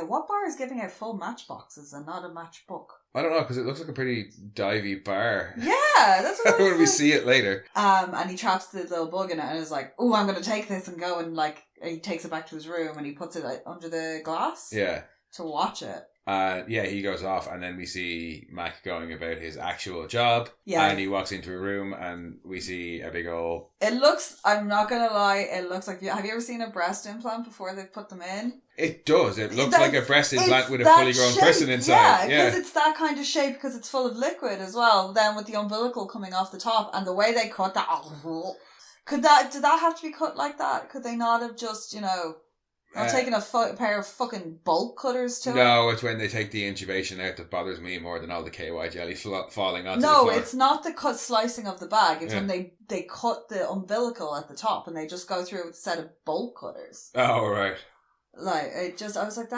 S2: What bar is giving out full matchboxes and not a matchbook? I
S1: don't know, because it looks like a pretty divey bar.
S2: Yeah, that's what
S1: when we see it later.
S2: And he traps the little bug in it and is like, "Oh, I'm going to take this and go," and like he takes it back to his room and he puts it under the glass.
S1: Yeah.
S2: To watch it.
S1: He goes off and then we see Mac going about his actual job. Yeah. And he walks into a room and we see a big old...
S2: It looks, I'm not going to lie, it looks like... Have you ever seen a breast implant before they've put them in?
S1: It does. It looks like a breast implant with a fully grown person inside.
S2: Yeah, because it's that kind of shape because it's full of liquid as well. Then with the umbilical coming off the top and the way they cut that... Did that have to be cut like that? Could they not have just, Or taking a pair of fucking bolt cutters to it?
S1: No, it's when they take the intubation out that bothers me more than all the KY jelly falling onto the floor.
S2: No, it's not the slicing of the bag. It's when they cut the umbilical at the top and they just go through with a set of bolt cutters.
S1: Oh, right.
S2: Like, I was like,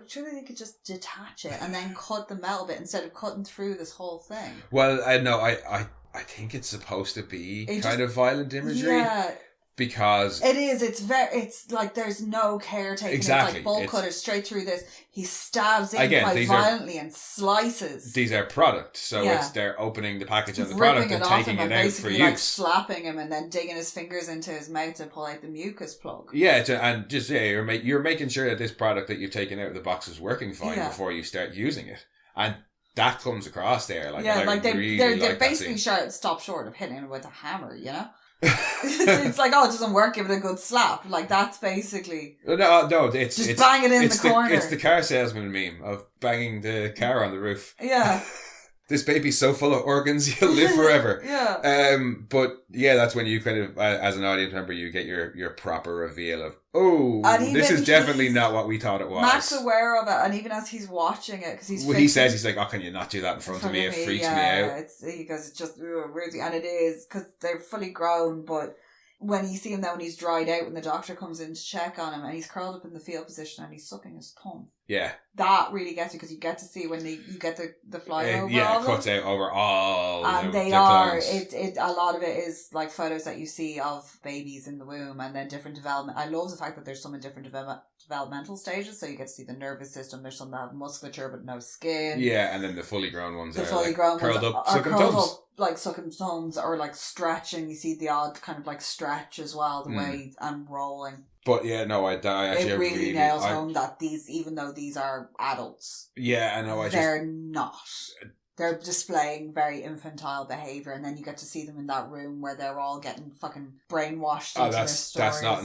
S2: surely they could just detach it and then cut the metal bit instead of cutting through this whole thing.
S1: Well, I think it's supposed to be kind of violent imagery. Yeah. Because
S2: it is, it's like there's no care taken.
S1: Exactly.
S2: It's like bolt cutters straight through this. He stabs in quite violently and slices.
S1: These are product, so they're opening the package of the product and taking it out for use.
S2: Like slapping him and then digging his fingers into his mouth to pull out the mucus plug.
S1: Yeah, you're making sure that this product that you've taken out of the box is working fine before you start using it, and that comes across there.
S2: They're basically stop short of hitting him with a hammer, it's like, it doesn't work, give it a good slap. Like, that's basically
S1: it's
S2: just bang it in the corner.
S1: It's the car salesman meme of banging the car on the roof.
S2: Yeah.
S1: This baby's so full of organs, you'll live forever.
S2: Yeah.
S1: But yeah, that's when you kind of, as an audience member, you get your proper reveal of, this is definitely not what we thought it was.
S2: Mac's aware of it, and even as he's watching it, because
S1: he says, he's like, "Oh, can you not do that in front of me? It freaks me out."
S2: He goes, "It's just weird," and it is because they're fully grown, but. When you see him now when he's dried out, when the doctor comes in to check on him and he's curled up in the fetal position and he's sucking his thumb.
S1: Yeah.
S2: That really gets you because you get to see when you get the flyover.
S1: It cuts out over all
S2: and they are. A lot of it is like photos that you see of babies in the womb and then different development. I love the fact that there's some in different developmental stages, so you get to see the nervous system. There's some that have musculature but no skin.
S1: Yeah, and then the fully grown ones
S2: curled up, sucking thumbs. Like sucking thumbs or like stretching. You see the odd kind of like stretch as well, the way I'm rolling.
S1: But yeah, no, I actually
S2: it really nails home that even though these are adults,
S1: yeah, I know,
S2: they're not. They're displaying very infantile behaviour, and then you get to see them in that room where they're all getting fucking brainwashed into their stories.
S1: That's not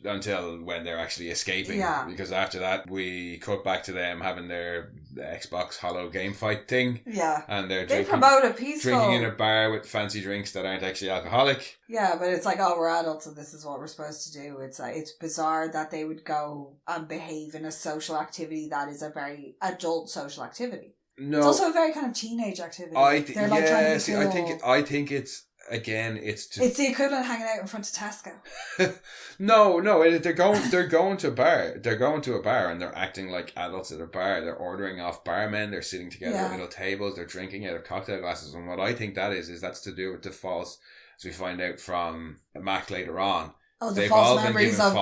S1: until when they're actually escaping. Yeah. Because after that, we cut back to them having their Xbox Holo game fight thing. Yeah. And they
S2: promote a peaceful...
S1: drinking in a bar with fancy drinks that aren't actually alcoholic.
S2: Yeah, but it's like, oh, we're adults and this is what we're supposed to do. It's bizarre that they would go and behave in a social activity that is a very adult social activity. No. It's also a very kind of teenage activity.
S1: I think it's... Again, it's
S2: the equivalent of hanging out in front of Tesco.
S1: No, they're going to a bar. They're going to a bar and they're acting like adults at a bar. They're ordering off barmen. They're sitting together at little tables. They're drinking out of cocktail glasses. And what I think that is that's to do with the false, as we find out from Mac later on.
S2: Oh, the false memories of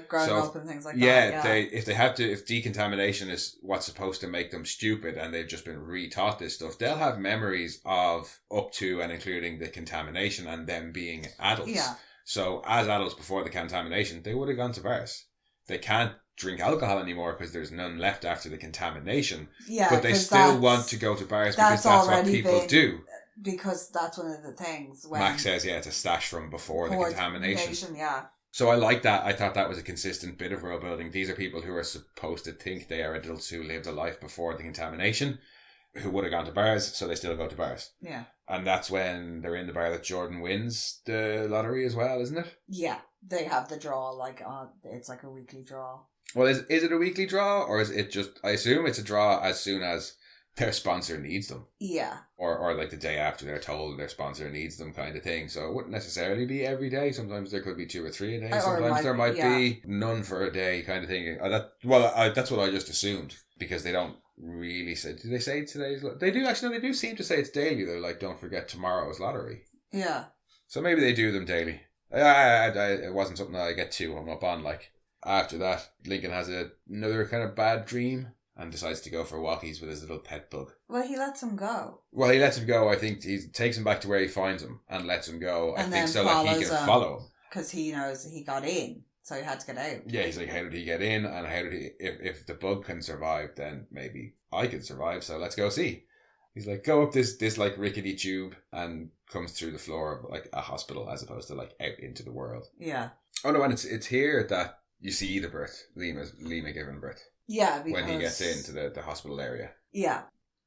S2: growing up and things like that.
S1: Yeah, if decontamination is what's supposed to make them stupid and they've just been retaught this stuff, they'll have memories of up to and including the contamination and them being adults. Yeah. So as adults before the contamination, they would have gone to bars. They can't drink alcohol anymore because there's none left after the contamination. Yeah, but they still want to go to bars because that's what people do.
S2: Because that's one of the things. When
S1: Max says, it's a stash from before the contamination. Yeah. So I like that. I thought that was a consistent bit of world building. These are people who are supposed to think they are adults who lived a life before the contamination, who would have gone to bars, so they still go to bars. Yeah. And that's when they're in the bar that Jordan wins the lottery as well, isn't it?
S2: Yeah. They have the draw, it's like a weekly draw.
S1: Well, is it a weekly draw, or is it just, I assume it's a draw as soon as their sponsor needs them. Yeah. Or like the day after they're told their sponsor needs them kind of thing. So it wouldn't necessarily be every day. Sometimes there could be 2 or 3 a day. Sometimes there might be none for a day kind of thing. That's what I just assumed. Because they don't really say... Do they say today's... They do actually. They do seem to say it's daily. They're like, don't forget tomorrow's lottery. Yeah. So maybe they do them daily. It wasn't something that I get too hung up on. Like, after that, Lincoln has another kind of bad dream. And decides to go for walkies with his little pet bug.
S2: Well, he lets him go.
S1: I think he takes him back to where he finds him and lets him go. I think so that he can follow him.
S2: Because he knows he got in, so he had to get out.
S1: Yeah, he's like, how did he get in? And how did he... If the bug can survive, then maybe I can survive, so let's go see. He's like, go up this like rickety tube and comes through the floor of like a hospital as opposed to like out into the world. Yeah. Oh no, and it's here that you see the birth. Lima giving birth.
S2: Yeah, because...
S1: When he gets into the hospital area.
S2: Yeah.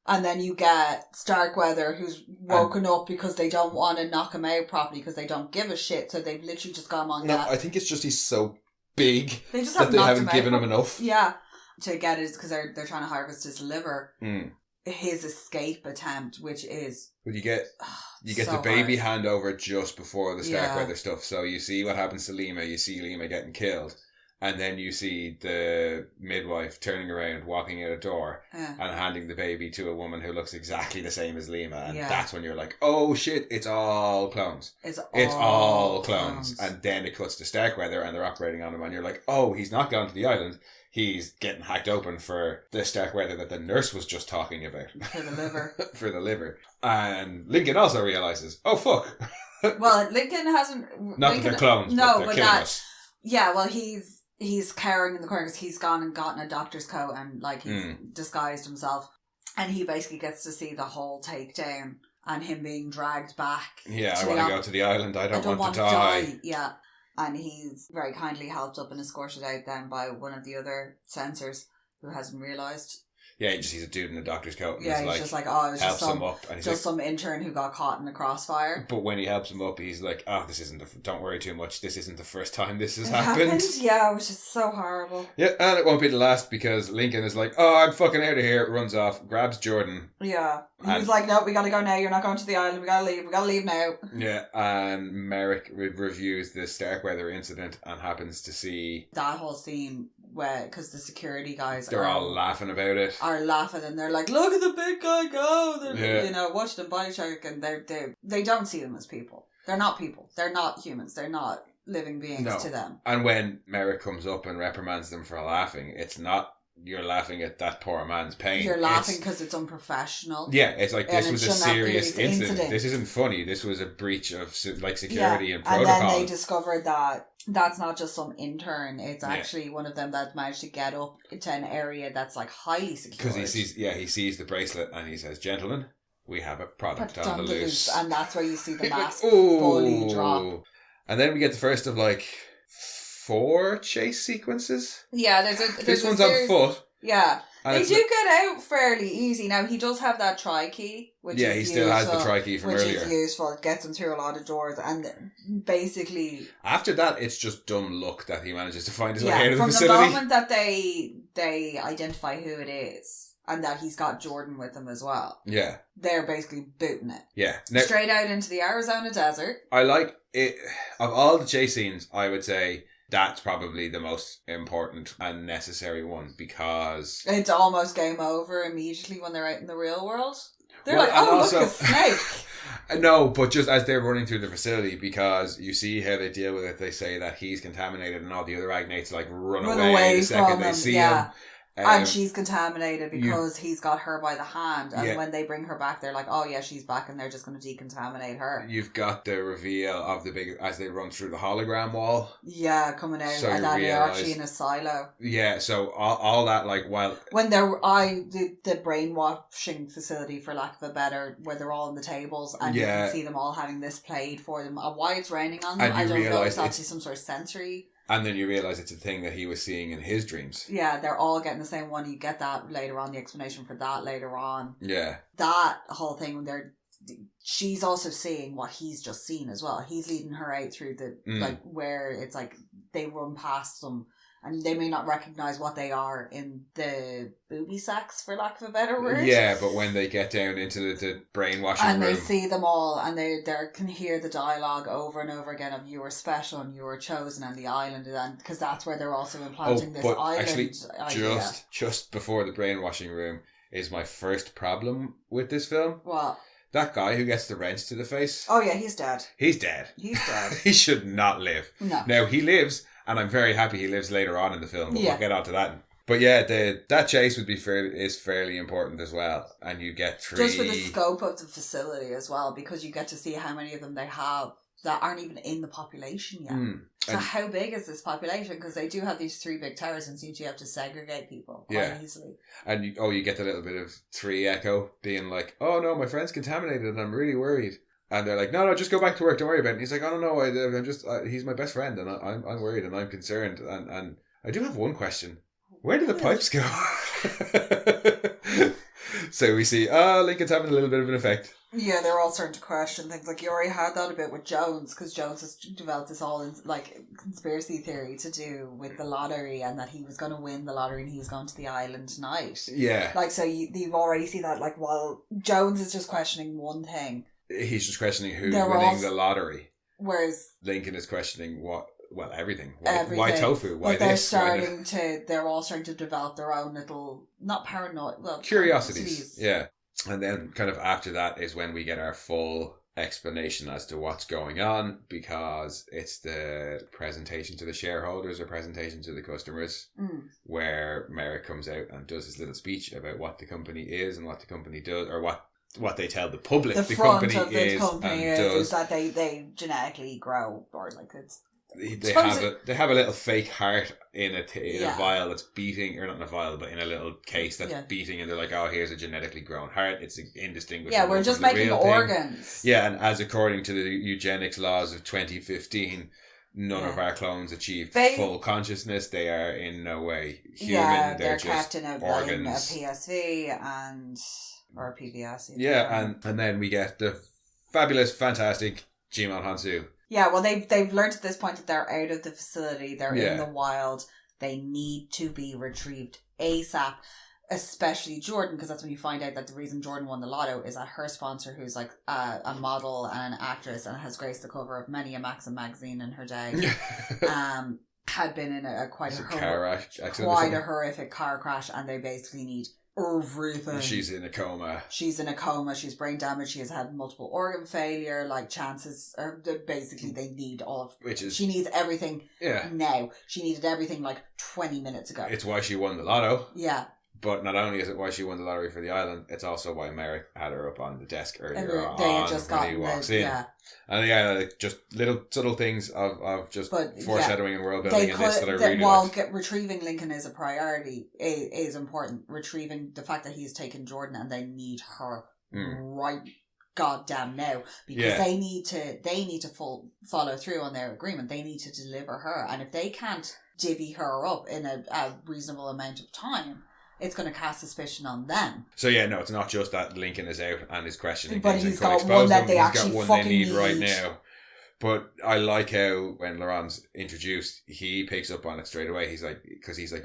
S2: And then you get Starkweather, who's woken up because they don't want to knock him out properly because they don't give a shit, so they've literally just gone on that.
S1: I think it's just he's so big they haven't given him enough.
S2: Yeah. To get it, because they're trying to harvest his liver. Mm. His escape attempt, which is...
S1: Well, you get so the baby handover just before the Starkweather stuff, so you see what happens to Lima, you see Lima getting killed. And then you see the midwife turning around, walking out a door, and handing the baby to a woman who looks exactly the same as Lima. And that's when you're like, oh shit, it's all clones. It's all clones. And then it cuts to Starkweather and they're operating on him. And you're like, oh, he's not gone to the island. He's getting hacked open for the Starkweather that the nurse was just talking about.
S2: For the liver.
S1: For the liver. And Lincoln also realizes, oh fuck.
S2: Well, Lincoln hasn't...
S1: Not that they're clones, but they're killing us.
S2: Yeah, well, he's cowering in the corner because he's gone and gotten a doctor's coat and like he's disguised himself, and he basically gets to see the whole takedown and him being dragged back.
S1: Yeah, I want to go to the island. I don't want to die.
S2: Yeah, and he's very kindly helped up and escorted out then by one of the other censors who hasn't realised.
S1: Yeah, he just sees a dude in a doctor's coat. And
S2: he's just like, oh, it was just some intern who got caught in the crossfire.
S1: But when he helps him up, he's like, oh, don't worry too much. This isn't the first time this has happened.
S2: Yeah, which is so horrible.
S1: Yeah, and it won't be the last because Lincoln is like, oh, I'm fucking out of here. Runs off, grabs Jordan.
S2: Yeah. He's like, no, we gotta go now. You're not going to the island. We gotta leave now.
S1: Yeah, and Merrick reviews the Starkweather incident and happens to see...
S2: That whole scene where, because the security guys
S1: they're all laughing about it.
S2: Are laughing and they're like, look at the big guy go. They're, watch them body check, and they don't see them as people. They're not people. They're not humans. They're not living beings to them.
S1: And when Merrick comes up and reprimands them for laughing, it's not you're laughing at that poor man's pain.
S2: You're laughing because it's unprofessional.
S1: Yeah, it's like this was a serious incident. This isn't funny. This was a breach of security and protocol.
S2: And then they discovered that that's not just some intern. It's actually one of them that managed to get up to an area that's like highly secure.
S1: Because he sees the bracelet and he says, "Gentlemen, we have a product on the loose."
S2: And that's where you see the mask fully drop.
S1: And then we get the first of like 4 chase sequences.
S2: Yeah, there's
S1: this one's on foot.
S2: Yeah. And they do get out fairly easy. Now, he does have that tri-key, which is
S1: he still has the tri-key from earlier.
S2: Which is useful. It gets him through a lot of doors. And basically...
S1: After that, it's just dumb luck that he manages to find his way out of the facility.
S2: From the moment that they identify who it is, and that he's got Jordan with him as well.
S1: Yeah.
S2: They're basically booting it.
S1: Yeah.
S2: Now, straight out into the Arizona desert.
S1: I like it. Of all the chase scenes, I would say... That's probably the most important and necessary one because...
S2: It's almost game over immediately when they're out in the real world. They're look, a snake.
S1: No, but just as they're running through the facility, because you see how they deal with it, they say that he's contaminated and all the other agnates run away the second they see him.
S2: And she's contaminated because he's got her by the hand. And when they bring her back, they're like, oh yeah, she's back, and they're just going to decontaminate her. You've
S1: got the reveal of the big, as they run through the hologram wall.
S2: Yeah, coming out. So and then they're actually in a silo.
S1: Yeah, so all that,
S2: when the brainwashing facility, for lack of a better, where they're all on the tables, and you can see them all having this played for them. Why it's raining on them, I don't know. It's actually some sort of sensory...
S1: And then you realise it's a thing that he was seeing in his dreams.
S2: Yeah, they're all getting the same one. You get that later on, the explanation for that later on.
S1: Yeah.
S2: That whole thing when she's also seeing what he's just seen as well. He's leading her out through the, where it's like they run past them and they may not recognise what they are in the booby sacks, for lack of a better word.
S1: Yeah, but when they get down into the brainwashing room...
S2: And they see them all, and they can hear the dialogue over and over again of you were special and you were chosen and the island, and because that's where they're also implanting this island
S1: actually,
S2: idea.
S1: Just before the brainwashing room is my first problem with this film.
S2: What?
S1: That guy who gets the wrench to the face.
S2: Oh yeah, he's dead.
S1: He's dead. He should not live.
S2: No.
S1: Now, he lives... And I'm very happy he lives later on in the film, but we'll get on to that. But yeah, that chase is fairly important as well. And you get 3...
S2: Just for the scope of the facility as well, because you get to see how many of them they have that aren't even in the population yet. So how big is this population? Because they do have these 3 big towers and seem to have to segregate people quite easily.
S1: And you get a little bit of 3 Echo being like, oh no, my friend's contaminated and I'm really worried. And they're like, no, just go back to work. Don't worry about it. And he's like, oh, no, I'm just, he's my best friend and I'm worried and I'm concerned. And I do have one question. Where do the pipes go? So we see, Lincoln's having a little bit of an effect.
S2: Yeah, they're all starting to question things. Like, you already had that a bit with Jones, because Jones has developed this all conspiracy theory to do with the lottery, and that he was going to win the lottery and he was going to the island tonight.
S1: Yeah.
S2: So you've already seen that, while Jones is just questioning one thing.
S1: He's just questioning who's winning the lottery.
S2: Whereas
S1: Lincoln is questioning everything. Why tofu? Why
S2: they're
S1: this?
S2: They're all starting to develop their own little, not paranoid,
S1: curiosities. Yeah. And then kind of after that is when we get our full explanation as to what's going on, because it's the presentation to the shareholders or presentation to the customers, where Merrick comes out and does his little speech about what the company is and what the company does, or what they tell the public the company is
S2: that they genetically grow, or it's
S1: they have a little fake heart in a vial that's beating, or not in a vial but in a little case that's beating, and they're like, oh, here's a genetically grown heart, it's indistinguishable.
S2: Yeah, we're just making organs.
S1: Yeah, and as according to the eugenics laws of 2015, none of our clones achieved full consciousness. They are in no way human.
S2: Yeah,
S1: they're
S2: just
S1: kept
S2: in a PSV or a PBS.
S1: Yeah, and then we get the fabulous, fantastic Jimon Hansu.
S2: Yeah, well, they've learned at this point that they're out of the facility. They're in the wild. They need to be retrieved ASAP, especially Jordan, because that's when you find out that the reason Jordan won the lotto is that her sponsor, who's like a model and an actress and has graced the cover of many a Maxim magazine in her day, had been in quite a horrific car crash, and they basically need everything.
S1: She's in a coma.
S2: She's brain damaged. She has had multiple organ failure. Like, chances are basically they need all of... She needs everything now. She needed everything like 20 minutes ago.
S1: It's why she won the lotto.
S2: Yeah.
S1: But not only is it why she won the lottery for the island, it's also why Merrick had her up on the desk earlier on when he walks in. Yeah. And like, just little subtle things of just foreshadowing and world building in this that I really
S2: while retrieving Lincoln is a priority, is important. Retrieving the fact that he's taken Jordan and they need her right goddamn now, because they need to follow through on their agreement. They need to deliver her, and if they can't divvy her up in a reasonable amount of time, it's going to cast suspicion on them.
S1: So it's not just that Lincoln is out and is questioning
S2: but
S1: things.
S2: He's got one that they actually fucking need
S1: right now. But I like how when Laurent's introduced, he picks up on it straight away. He's like,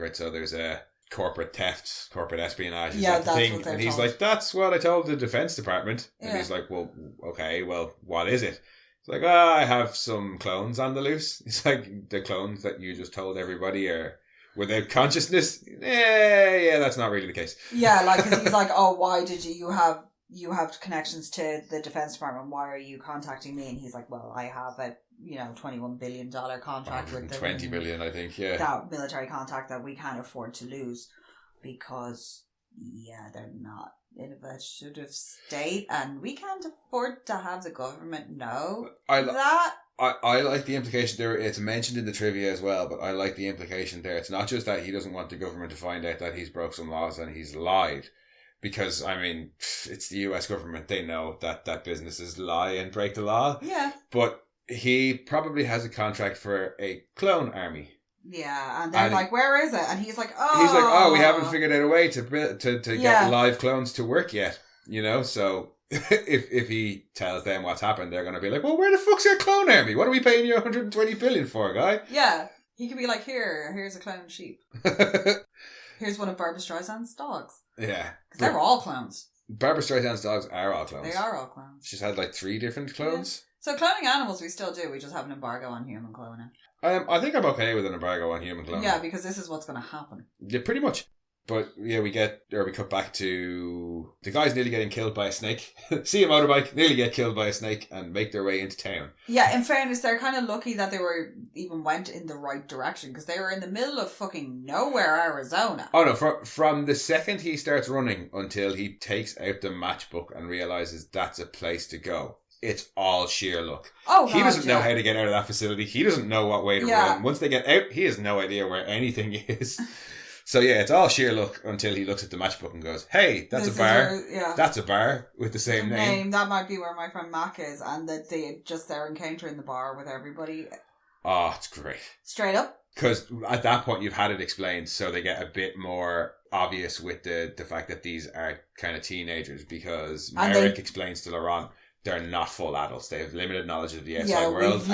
S1: right, so there's a corporate theft, corporate espionage.
S2: Yeah, that's
S1: thing.
S2: what they're
S1: And he's
S2: told.
S1: like, that's what I told the Defense Department.
S2: Yeah.
S1: And he's like, well, okay, well, what is it? It's like, I have some clones on the loose. It's like, the clones that you just told everybody are without consciousness. Yeah, that's not really the case.
S2: Yeah, like, because he's like, oh, why did you have connections to the Defense Department? Why are you contacting me? And he's like, well, I have a $21 billion contract with them.
S1: 20 billion, I think. Yeah,
S2: that military contract that we can't afford to lose because they're not in a vegetative state, and we can't afford to have the government know that.
S1: I like the implication there. It's mentioned in the trivia as well, but I like the implication there. It's not just that he doesn't want the government to find out that he's broke some laws and he's lied. Because, I mean, it's the US government. They know that businesses lie and break the law.
S2: Yeah.
S1: But he probably has a contract for a clone army.
S2: Yeah, and they're like, where is it? And he's like, oh.
S1: We haven't figured out a way to get live clones to work yet. So... if he tells them what's happened, they're going to be like, well, where the fuck's your clone army? What are we paying you 120 billion for, guy?
S2: Yeah. He could be like, here's a clone sheep. Here's one of Barbra Streisand's dogs.
S1: Yeah.
S2: Because they're all clones.
S1: Barbra Streisand's dogs are all clones.
S2: They are all clones.
S1: She's had like 3 different clones.
S2: Yeah. So cloning animals we still do. We just have an embargo on human cloning.
S1: I think I'm okay with an embargo on human cloning.
S2: Yeah, because this is what's going to happen.
S1: Yeah, pretty much. But we cut back to the guys nearly getting killed by a snake. See a motorbike, nearly get killed by a snake, and make their way into town.
S2: Yeah, in fairness, they're kind of lucky that they went in the right direction, because they were in the middle of fucking nowhere, Arizona.
S1: Oh no, from the second he starts running until he takes out the matchbook and realises that's a place to go, it's all sheer luck.
S2: Oh,
S1: he doesn't know how to get out of that facility. He doesn't know what way to run. Once they get out, he has no idea where anything is. So it's all sheer luck until he looks at the matchbook and goes, hey, that's a bar. That's a bar with the same name.
S2: That might be where my friend Mac is, and that they're encountering the bar with everybody.
S1: Oh, it's great.
S2: Straight up.
S1: Because at that point you've had it explained, so they get a bit more obvious with the fact that these are kind of teenagers, because Merrick explains to Laurent they're not full adults. They have limited knowledge of the outside world.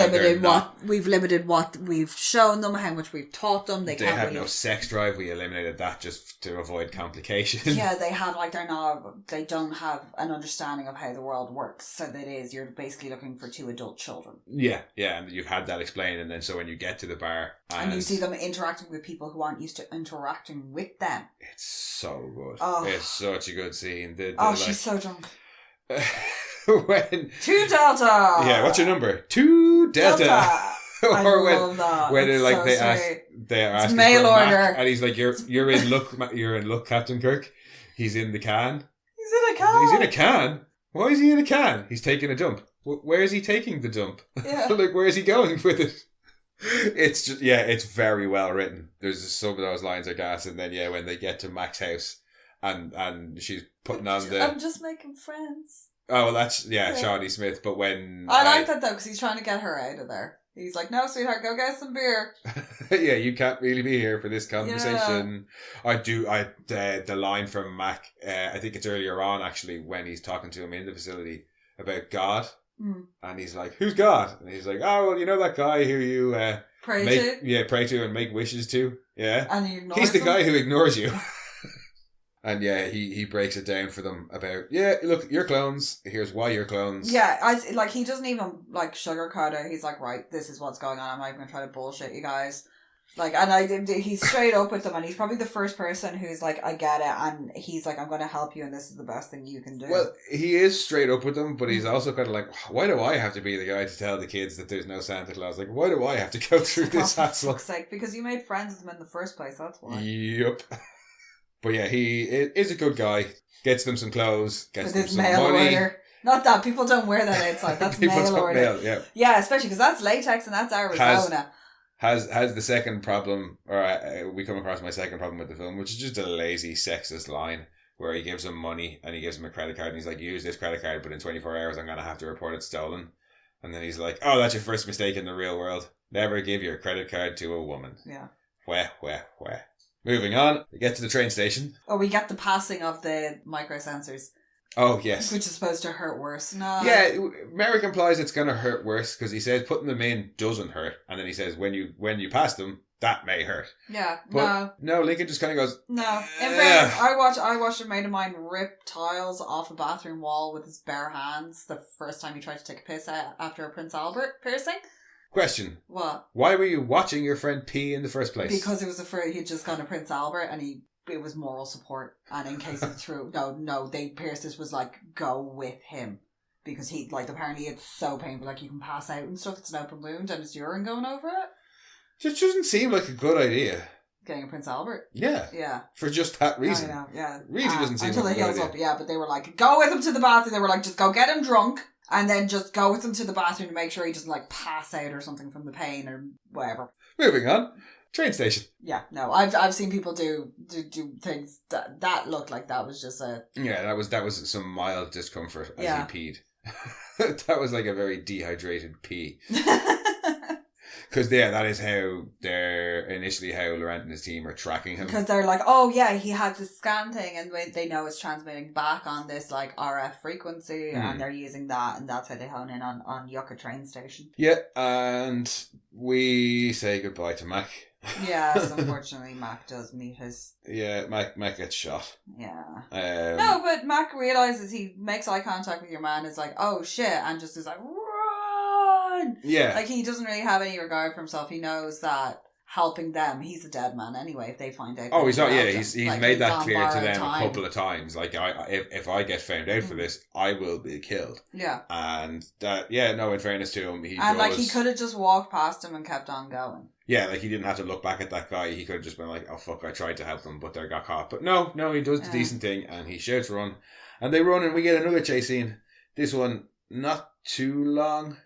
S2: We've limited what we've shown them, how much we've taught them. They have
S1: no sex drive. We eliminated that just to avoid complications.
S2: Yeah, they don't have an understanding of how the world works. So you're basically looking for 2 adult children.
S1: Yeah, and you've had that explained, and then so when you get to the bar
S2: and you see them interacting with people who aren't used to interacting with them.
S1: It's so good.
S2: Oh.
S1: It's such a good scene.
S2: She's so drunk.
S1: When
S2: 2 Delta.
S1: Yeah, what's your number? 2 Delta. Or
S2: love that.
S1: when they're like
S2: so
S1: they're asking
S2: mail
S1: for
S2: order,
S1: Mac, and he's like, you're in luck, Captain Kirk. He's in the can.
S2: He's in a can.
S1: Why is he in a can? He's taking a dump. Where is he taking the dump?
S2: Yeah.
S1: Like, where is he going with it? It's just it's very well written. There's some of those lines are gas, and then when they get to Mac's house and she's putting on the
S2: I'm just making friends.
S1: Oh, well, that's Shawnee Smith. But when
S2: I like that though, because he's trying to get her out of there. He's like, "No, sweetheart, go get some beer."
S1: Yeah, you can't really be here for this conversation. Yeah. The line from Mac. I think it's earlier on actually when he's talking to him in the facility about God, and he's like, "Who's God?" And he's like, "Oh, well, you know that guy who you
S2: pray to?
S1: Yeah, pray to and make wishes to. Yeah,
S2: and
S1: he's the guy who ignores you." And he breaks it down for them about, look, you're clones. Here's why you're clones.
S2: Yeah, he doesn't even sugarcoat it. He's like, right, this is what's going on. I'm not even going to try to bullshit you guys. Like, and he's straight up with them, and he's probably the first person who's like, I get it, and he's like, I'm going to help you, and this is the best thing you can do.
S1: Well, he is straight up with them, but he's also kind of like, why do I have to be the guy to tell the kids that there's no Santa Claus? Like, why do I have to go through this hassle? For fuck's
S2: sake, because you made friends with them in the first place, that's why.
S1: Yep. But yeah, he is a good guy. Gets them some clothes, gets them some
S2: mail
S1: money.
S2: Order. Not that, people don't wear that outside, that's mail order. Yeah, especially because that's latex and that's Arizona.
S1: Has the second problem, or we come across my second problem with the film, which is just a lazy, sexist line where he gives him money and he gives him a credit card and he's like, use this credit card, but in 24 hours I'm going to have to report it stolen. And then he's like, oh, that's your first mistake in the real world. Never give your credit card to a woman.
S2: Yeah.
S1: Weh. Moving on, we get to the train station.
S2: Oh, we get the passing of the microsensors.
S1: Oh, yes.
S2: Which is supposed to hurt worse. No.
S1: Yeah, Merrick implies it's going to hurt worse because he says putting them in doesn't hurt. And then he says when you pass them, that may hurt.
S2: Yeah,
S1: but no, Lincoln just kind of goes...
S2: No. In fairness, I watched a mate of mine rip tiles off a bathroom wall with his bare hands the first time he tried to take a piss after a Prince Albert piercing.
S1: Question.
S2: What?
S1: Why were you watching your friend pee in the first place?
S2: Because it was he'd just gone to Prince Albert and it was moral support, and in case of Pierce's was like, go with him, because he, like, apparently it's so painful, like you can pass out and stuff, it's an open wound and it's urine going over it.
S1: Just doesn't seem like a good idea.
S2: Getting a Prince Albert?
S1: Yeah. For just that reason.
S2: I know, yeah.
S1: Really doesn't seem like a good idea. Until he heals
S2: up, yeah, but they were like, go with him to the bathroom, they were like, just go get him drunk, and then just go with him to the bathroom to make sure he doesn't, like, pass out or something from the pain or whatever.
S1: Moving on. Train station.
S2: Yeah, no, I've seen people do things that looked like that was just a...
S1: Yeah, that was some mild discomfort as he peed. That was like a very dehydrated pee. Because that is how Laurent and his team are tracking him.
S2: Because they're like, oh yeah, he had this scan thing, and they know it's transmitting back on this like RF frequency, and they're using that, and that's how they hone in on Yucca train station.
S1: Yeah, and we say goodbye to Mac.
S2: Yes, unfortunately, Mac does meet his...
S1: Yeah, Mac gets shot.
S2: Yeah. No, but Mac realises, he makes eye contact with your man, is like, oh shit, and just is like, run!
S1: Yeah.
S2: Like, he doesn't really have any regard for himself. He knows that helping them, he's a dead man anyway if they find out.
S1: Oh, he's not, he's like, made that clear to them a couple of times. Like, if I get found out for this, I will be killed.
S2: Yeah.
S1: And that, in fairness to him, he
S2: could have just walked past him and kept on going.
S1: Yeah, like, he didn't have to look back at that guy. He could have just been like, oh fuck, I tried to help them, but they got caught. But no, he does the decent thing, and he shouts run. And they run, and we get another chase scene. This one, not too long.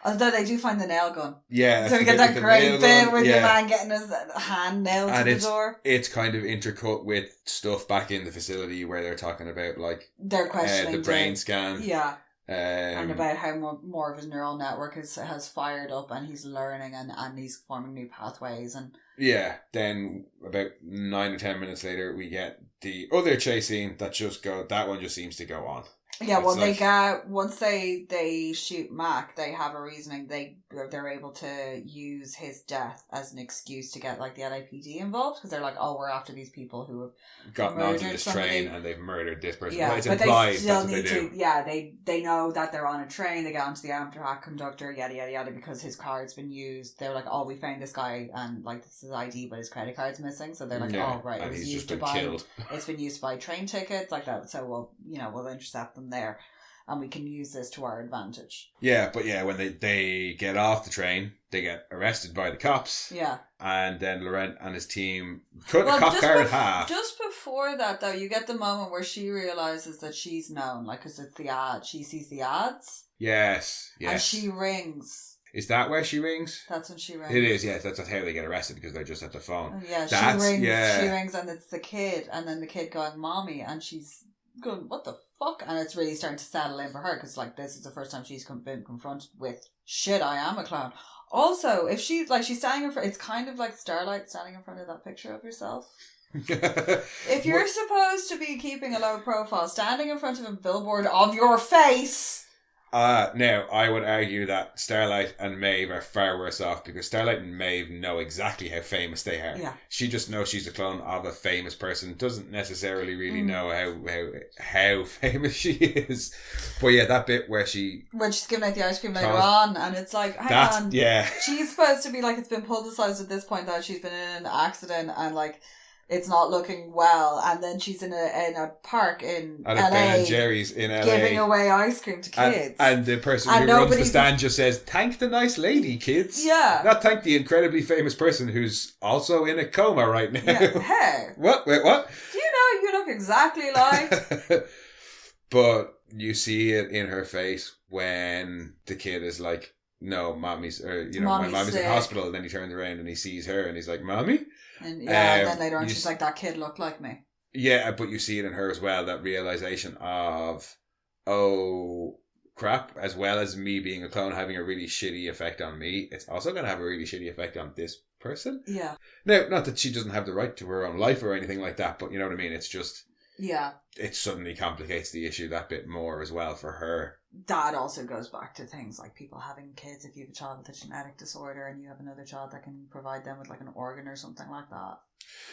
S2: Although they do find the nail gun.
S1: Yeah.
S2: So we get that great bit with your man getting his hand nailed to the door.
S1: It's kind of intercut with stuff back in the facility where they're talking about, like,
S2: they're questioning
S1: the brain scan.
S2: Yeah. And about how more of his neural network has fired up, and he's learning and he's forming new pathways. And
S1: yeah, then about 9 or 10 minutes later, we get the other chase scene that one just seems to go on.
S2: Yeah, well, once they shoot Mac, they have a reasoning. They're able to use his death as an excuse to get like the LAPD involved, because they're like, oh, we're after these people who have
S1: gotten onto this train and they've murdered this person.
S2: Yeah,
S1: well, it's
S2: but
S1: implied
S2: they still
S1: that's what
S2: need
S1: they do.
S2: to. Yeah, they know that they're on a train. They get onto the Amtrak conductor, yada yada yada, because his card's been used. They're like, oh, we found this guy, and like this is his ID, but his credit card's missing. So they're like, oh right,
S1: and
S2: it was
S1: he's
S2: used
S1: just
S2: to
S1: been
S2: buy.
S1: killed.
S2: It's been used to buy train tickets like that. So we'll intercept them there. And we can use this to our advantage. Yeah,
S1: but when they get off the train, they get arrested by the cops.
S2: Yeah.
S1: And then Laurent and his team cut the cop car in half.
S2: Just before that, though, you get the moment where she realises that she's known, like, because it's the ad. She sees the ads.
S1: Yes.
S2: And she rings.
S1: Is that where she rings?
S2: That's when she rings.
S1: It is, yes. That's how they get arrested, because they're just at the phone.
S2: Yeah, she rings. Yeah. She rings, and it's the kid, and then the kid going, "Mommy," and she's going, "What the fuck?" And it's really starting to settle in for her, because like this is the first time she's been confronted with shit. I am a clown. Also, if she's standing in front, it's kind of like Starlight standing in front of that picture of yourself. If you're supposed to be keeping a low profile, standing in front of a billboard of your face
S1: Now, I would argue that Starlight and Maeve are far worse off because Starlight and Maeve know exactly how famous they are.
S2: Yeah.
S1: She just knows she's a clone of a famous person, doesn't necessarily really know how famous she is. But yeah, that bit where when
S2: she's giving out the ice cream later on, and it's like, hang on.
S1: Yeah.
S2: She's supposed to be like, it's been publicised at this point that she's been in an accident and like, it's not looking well, and then she's in a park in
S1: at
S2: LA,
S1: Ben and Jerry's in LA,
S2: giving away ice cream to kids,
S1: and the person who runs the stand just says, "Thank the nice lady, kids."
S2: Yeah,
S1: not thank the incredibly famous person who's also in a coma right now.
S2: Yeah. Hey,
S1: what? Wait, what?
S2: Do you know you look exactly like?
S1: But you see it in her face when the kid is like, "No, mommy's," or my mommy's in hospital. And then he turns around and he sees her, and he's like, "Mommy."
S2: And and then later on she's like, that kid looked like me.
S1: Yeah, but you see it in her as well, that realisation of, oh crap, as well as me being a clone having a really shitty effect on me, it's also going to have a really shitty effect on this person.
S2: Yeah.
S1: Now, not that she doesn't have the right to her own life or anything like that, but you know what I mean? It's just...
S2: Yeah.
S1: It suddenly complicates the issue that bit more as well for her.
S2: That also goes back to things like people having kids. If you have a child with a genetic disorder and you have another child that can provide them with like an organ or something like that.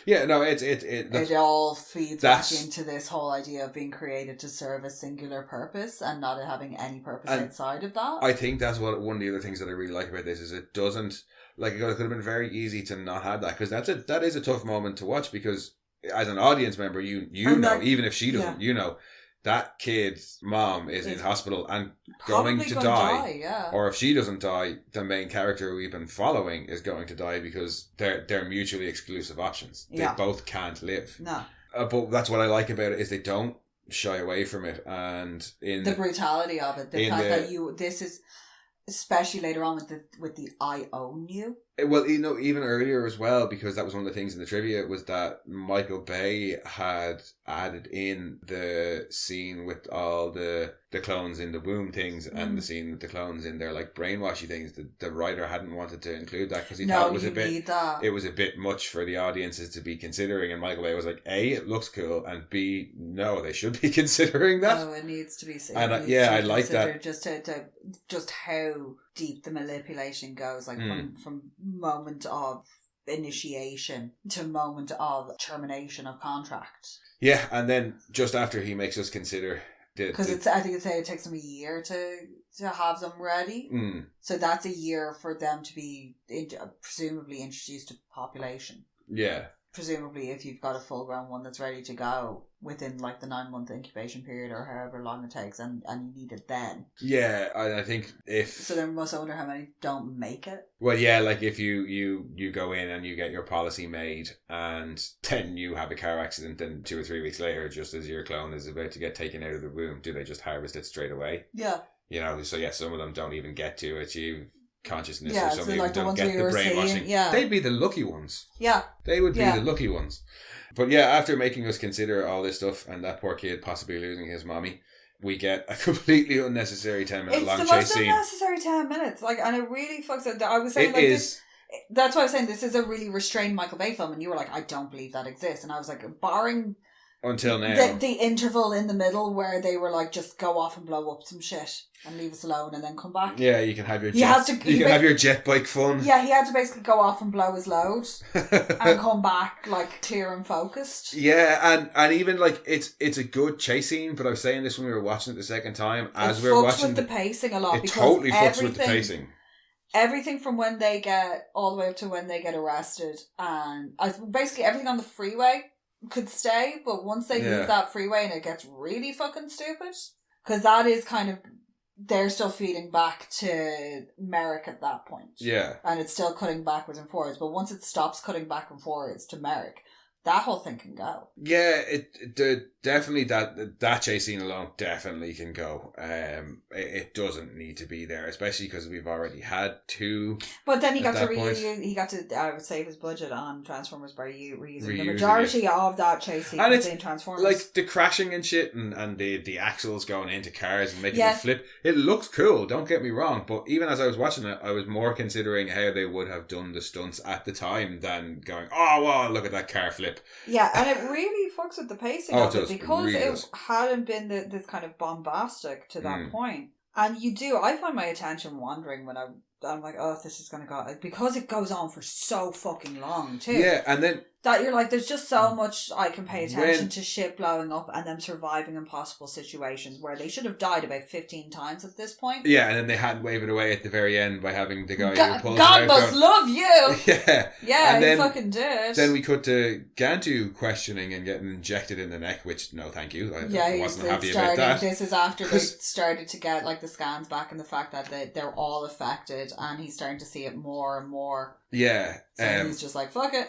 S1: Yeah, no, it
S2: all feeds back into this whole idea of being created to serve a singular purpose and not having any purpose outside of that.
S1: I think that's one of the other things that I really like about this is it doesn't, like, it could have been very easy to not have that, because that is a tough moment to watch, because as an audience member, you know, even if she doesn't, you know, that kid's mom is in hospital and going to die.
S2: Yeah.
S1: Or if she doesn't die, the main character we've been following is going to die, because they're mutually exclusive options. They both can't live.
S2: No.
S1: But that's what I like about it, is they don't shy away from it, and in
S2: the brutality of it, the fact that this is, especially later on with the I own you.
S1: Well, you know, even earlier as well, because that was one of the things in the trivia, was that Michael Bay had added in the scene with all the clones in the womb things and the scene with the clones in their like brainwashy things. The writer hadn't wanted to include that because he thought it was a bit much for the audiences to be considering, and Michael Bay was like, A, it looks cool, and B, no, they should be considering that.
S2: Oh, it needs to be seen.
S1: And I like that.
S2: Just how deep the manipulation goes, like from moment of initiation to moment of termination of contract.
S1: Yeah, and then just after he makes us consider,
S2: because I think it takes them a year to have them ready. So that's a year for them to be presumably introduced to population. Yeah. Presumably, if you've got a full-grown one that's ready to go within like the 9-month incubation period or however long it takes, and you need it then.
S1: Yeah, I think if...
S2: So then must wonder how many don't make it.
S1: Well, yeah, like if you go in and you get your policy made and then you have a car accident, then 2 or 3 weeks later, just as your clone is about to get taken out of the womb, do they just harvest it straight away?
S2: Yeah.
S1: You know, so yeah, some of them don't even get to achieve consciousness,
S2: or
S1: some
S2: so like
S1: don't get the brainwashing. They'd be the lucky ones.
S2: Yeah.
S1: They would be the lucky ones. But yeah, after making us consider all this stuff and that poor kid possibly losing his mommy, we get a completely unnecessary 10-minute long chase scene. It's the most
S2: unnecessary 10 minutes. Like, and it really fucks up. I was saying, that's why I was saying this is a really restrained Michael Bay film, and you were like, I don't believe that exists. And I was like, barring
S1: until now
S2: the interval in the middle where they were like, just go off and blow up some shit and leave us alone and then come back.
S1: Yeah, you can have your have your jet bike fun.
S2: Yeah, he had to basically go off and blow his load and come back like clear and focused.
S1: Yeah, and even like it's a good chase scene, but I was saying this when we were watching it the second time, as we were watching
S2: with the pacing a lot.
S1: It totally fucks with the pacing.
S2: Everything from when they get all the way up to when they get arrested, and basically everything on the freeway could stay, but once they leave that freeway and it gets really fucking stupid, because that is kind of, they're still feeding back to Merrick at that point.
S1: Yeah.
S2: And it's still cutting backwards and forwards, but once it stops cutting back and forwards to Merrick, that whole thing can go.
S1: Yeah, definitely that chase scene alone definitely can go. It doesn't need to be there, especially because we've already had 2.
S2: But then he got to save his budget on Transformers by reusing the majority of that chase sequence in Transformers.
S1: Like the crashing and shit, and the axles going into cars and making them flip. It looks cool. Don't get me wrong. But even as I was watching it, I was more considering how they would have done the stunts at the time than going, oh wow, look at that car flip.
S2: Yeah, and it really fucks with the pacing of it, because it hadn't been this kind of bombastic to that point. And I find my attention wandering when I'm like, oh, this is going to go... Because it goes on for so fucking long, too.
S1: Yeah, and then...
S2: That you're like, there's just so much I can pay attention to shit blowing up and them surviving impossible situations where they should have died about 15 times at this point.
S1: Yeah, and then they hand wave it away at the very end by having the guy who pulls
S2: God must love you!
S1: Yeah.
S2: Yeah,
S1: and
S2: he fucking did.
S1: Then we cut to Gantu questioning and getting injected in the neck, which, no thank you. I wasn't happy about that.
S2: This is after they started to get like the scans back and the fact that they're all affected, and he's starting to see it more and more.
S1: Yeah.
S2: So he's just like, fuck it,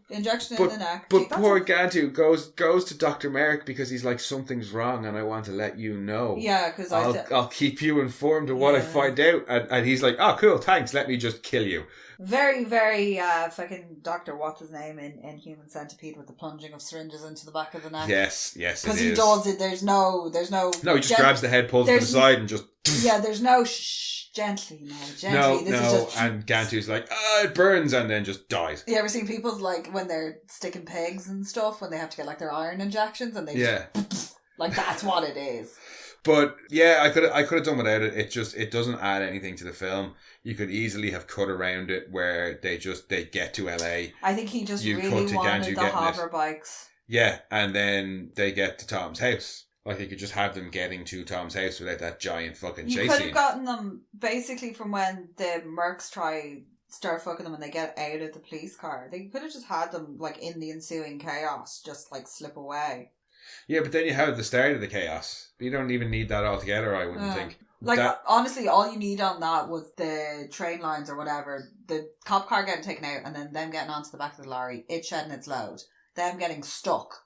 S2: injection in the neck.
S1: But poor Gantu goes to Dr. Merrick because he's like, something's wrong and I want to let you know.
S2: Yeah, because
S1: I'll keep you informed of what I find out. And he's like, oh, cool, thanks, let me just kill you.
S2: Very, very fucking Dr. What's his name in Human Centipede with the plunging of syringes into the back of the neck.
S1: Yes,
S2: because he does it. There's no.
S1: No, he just grabs the head, pulls it to the side, and just.
S2: Yeah, there's no gently.
S1: No, and Gantu's like, it burns, and then just dies.
S2: You ever seen people like when they're sticking pegs and stuff when they have to get like their iron injections and they just like that's what it is.
S1: But yeah, I could have done without it. It doesn't add anything to the film. You could easily have cut around it where they get to LA.
S2: I think he just really wanted the hover bikes.
S1: Yeah, and then they get to Tom's house. Like, you could just have them getting to Tom's house without that giant fucking chase scene.
S2: You could have gotten them basically from when the mercs start fucking them and they get out of the police car. They could have just had them, like, in the ensuing chaos, just, like, slip away.
S1: Yeah, but then you have the start of the chaos. You don't even need that altogether, I wouldn't think.
S2: Like, honestly, all you need on that was the train lines or whatever. The cop car getting taken out and then them getting onto the back of the lorry, it shedding its load. Them getting stuck.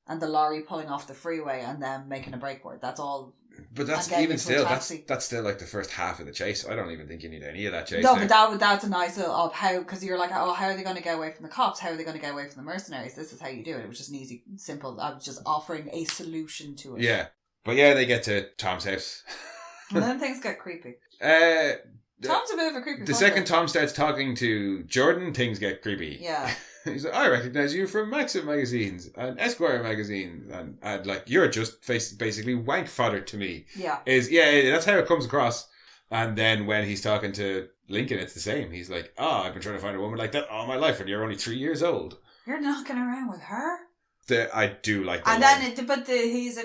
S2: And the lorry pulling off the freeway and them making a break for it. That's all.
S1: But that's even still, that's still like the first half of the chase. I don't even think you need any of that chase.
S2: No, but that's a nice little of how, because you're like, oh, how are they going to get away from the cops? How are they going to get away from the mercenaries? This is how you do it. It was just an easy, simple, I was just offering a solution to it.
S1: Yeah. But yeah, they get to Tom's house.
S2: And then things get creepy. Tom's a bit of a creepy
S1: The second Tom starts talking to Jordan, things get creepy.
S2: Yeah.
S1: He's like, I recognise you from Maxim magazines and Esquire magazines, and like, you're just basically wank fodder to me.
S2: Yeah.
S1: That's how it comes across. And then when he's talking to Lincoln, it's the same. He's like, I've been trying to find a woman like that all my life, and you're only 3 years old.
S2: You're knocking around with her?
S1: I do like that.
S2: And then, he's a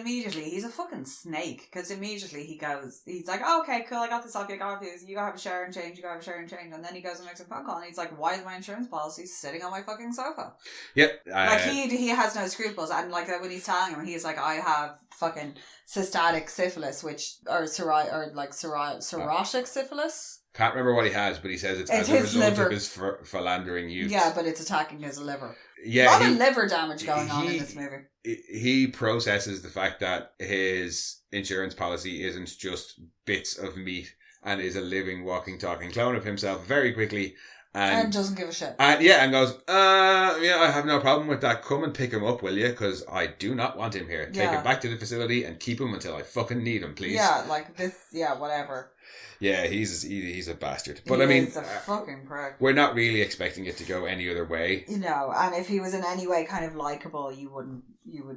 S2: fucking snake, because immediately he's like, oh, okay, cool, I got this off you, you gotta have a shower and change, and then he goes and makes a phone call, and he's like, why is my insurance policy sitting on my fucking sofa?
S1: Yep.
S2: Like, he has no scruples, and like, when he's telling him, he's like, I have fucking cystatic syphilis, cirrhotic syphilis.
S1: Can't remember what he has, but he says it's as a result of his philandering youth.
S2: Yeah, but it's attacking his liver.
S1: Yeah,
S2: a lot of liver damage going on in this movie.
S1: He processes the fact that his insurance policy isn't just bits of meat and is a living, walking, talking clone of himself very quickly.
S2: And doesn't give a shit.
S1: And goes, I have no problem with that. Come and pick him up, will you? Because I do not want him here. Take him back to the facility and keep him until I fucking need him, please.
S2: Yeah, like this, whatever.
S1: Yeah, he's a bastard. But
S2: he's a fucking prick.
S1: We're not really expecting it to go any other way.
S2: No, and if he was in any way kind of likable, you would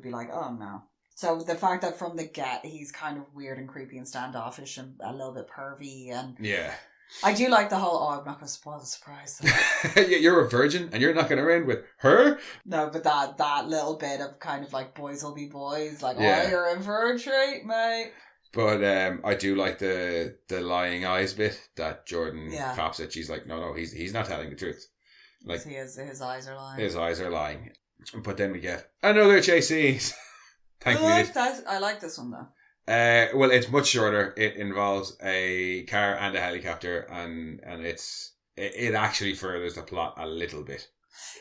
S2: be like, oh no. So the fact that from the get, he's kind of weird and creepy and standoffish and a little bit pervy and...
S1: Yeah.
S2: I do like the whole, I'm not going to spoil the surprise.
S1: You're a virgin and you're knocking around with her?
S2: No, but that little bit of kind of like boys will be boys, like, you're in for a treat, mate.
S1: But I do like the lying eyes bit that Jordan cops it. She's like, no, he's not telling the truth. Like,
S2: his eyes are lying.
S1: His eyes are lying. But then we get another chase scene.
S2: I like this one though.
S1: Well, it's much shorter. It involves a car and a helicopter, and it actually furthers the plot a little bit.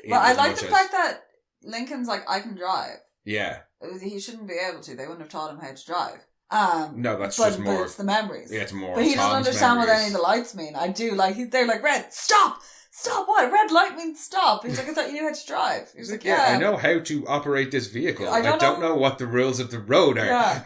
S2: Well, I like the fact that Lincoln's like, I can drive.
S1: Yeah.
S2: He shouldn't be able to. They wouldn't have taught him how to drive.
S1: No, that's just more.
S2: But it's the memories.
S1: Yeah, it's more.
S2: But he doesn't understand what any of the lights mean. I do like. They're like, Red, stop. Stop! What? Red light means stop. He's like, I thought you knew how to drive. He's like, yeah.
S1: I know how to operate this vehicle. I don't know what the rules of the road are.
S2: Yeah.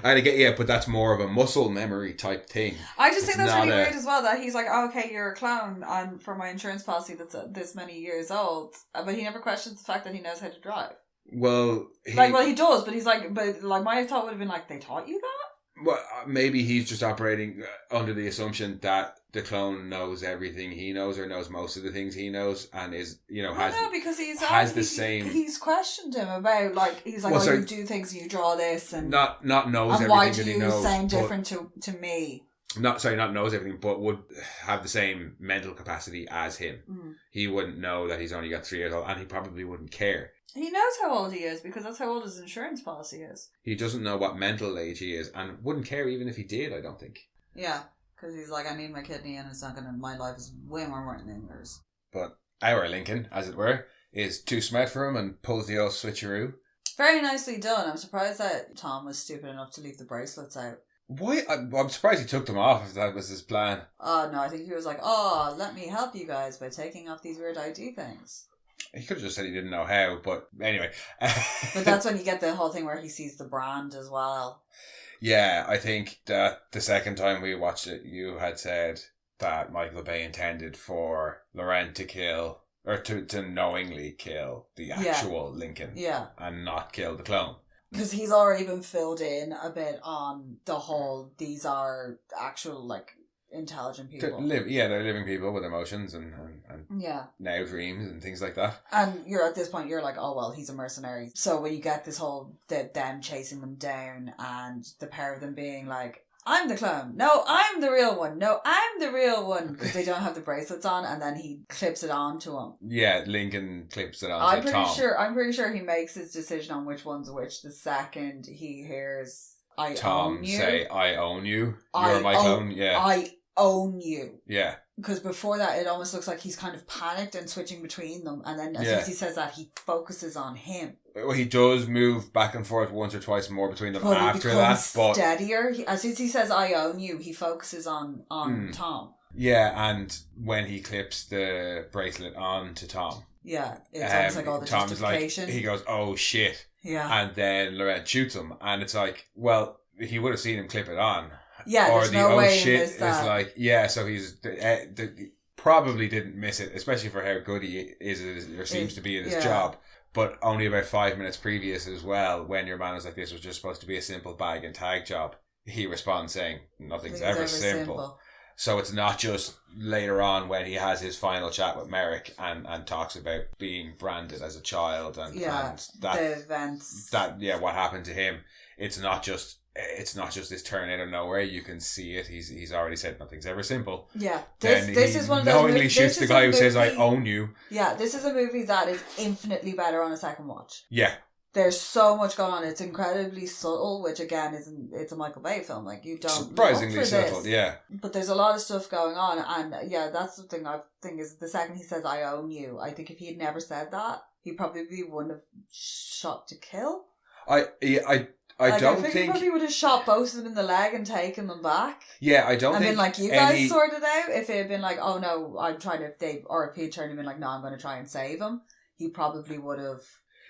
S1: And again, but that's more of a muscle memory type thing.
S2: I just think that's really weird as well, that he's like, oh, okay, you're a clown for my insurance policy that's this many years old. But he never questions the fact that he knows how to drive.
S1: Well,
S2: he does, but he's like, my thought would have been like, they taught you that?
S1: Well, maybe he's just operating under the assumption that the clone knows everything he knows, or knows most of the things he knows, and is,
S2: because he's questioned him about, like, he's like, you do things, you draw this, and
S1: not knows
S2: and
S1: everything
S2: why
S1: that
S2: do
S1: he
S2: you
S1: knows,
S2: sound different to me?
S1: Not knows everything, but would have the same mental capacity as him. He wouldn't know that he's only got 3 years old, and he probably wouldn't care.
S2: He knows how old he is, because that's how old his insurance policy is.
S1: He doesn't know what mental age he is, and wouldn't care even if he did, I don't think.
S2: Yeah, because he's like, I need my kidney, and it's not gonna. My life is way more important than yours.
S1: But our Lincoln, as it were, is too smart for him and pulls the old switcheroo.
S2: Very nicely done. I'm surprised that Tom was stupid enough to leave the bracelets out.
S1: Why? I'm surprised he took them off if that was his plan.
S2: Oh, no, I think he was like, let me help you guys by taking off these weird ID things.
S1: He could have just said he didn't know how, but anyway.
S2: But that's when you get the whole thing where he sees the brand as well.
S1: Yeah, I think that the second time we watched it, you had said that Michael Bay intended for Laurent to kill, or to knowingly kill the actual Lincoln. Yeah. And not kill the clone.
S2: Because he's already been filled in a bit on the whole, these are actual, like, intelligent people.
S1: They're living people with emotions and now dreams and things like that.
S2: And you're at this point, you're like, oh well, he's a mercenary. So when you get this whole them chasing them down and the pair of them being like, I'm the clone. No, I'm the real one. No, I'm the real one. Because they don't have the bracelets on, and then he clips it on to him.
S1: Yeah, Lincoln clips it on to Tom.
S2: I'm pretty sure he makes his decision on which one's which the second he hears
S1: Tom
S2: own you.
S1: Say, I own you. You're my clone. Yeah.
S2: I own you.
S1: Yeah.
S2: Because before that, it almost looks like he's kind of panicked and switching between them. And then as soon as he says that, he focuses on him.
S1: Well, he does move back and forth once or twice more between them after that. But
S2: steadier. As soon as he says, I own you, he focuses on Tom.
S1: Yeah, and when he clips the bracelet on to Tom.
S2: Yeah, it's almost like all the
S1: Tom
S2: justification.
S1: Is like, he goes, oh shit.
S2: Yeah.
S1: And then Laurent shoots him. And it's like, well, he would have seen him clip it on.
S2: Yeah,
S1: or
S2: there's
S1: the
S2: no way
S1: shit
S2: is that.
S1: Like, yeah, so he's probably didn't miss it, especially for how good he is or seems to be at his job. But only about 5 minutes previous as well, when your man was like, this was just supposed to be a simple bag and tag job, he responds saying, nothing's ever simple. So it's not just later on when he has his final chat with Merrick and talks about being branded as a child and that
S2: the events.
S1: What happened to him. It's not just this turn out of nowhere. You can see it. He's already said nothing's ever simple.
S2: Yeah, this is one of those.
S1: Knowingly shoots the guy who says I own you.
S2: Yeah, this is a movie that is infinitely better on a second watch.
S1: Yeah.
S2: There's so much going on. It's incredibly subtle, which again it's a Michael Bay film. Like you don't
S1: surprisingly subtle, yeah.
S2: But there's a lot of stuff going on, and that's the thing I think is the second he says I own you. I think if he had never said that, he probably wouldn't have shot to kill.
S1: I don't think
S2: he probably would have shot both of them in the leg and taken them back.
S1: Yeah, I don't think.
S2: And been like, you guys sort it out. If it had been like, oh no, I'm trying to, if he had turned him in like, no, I'm going to try and save him, he probably would have.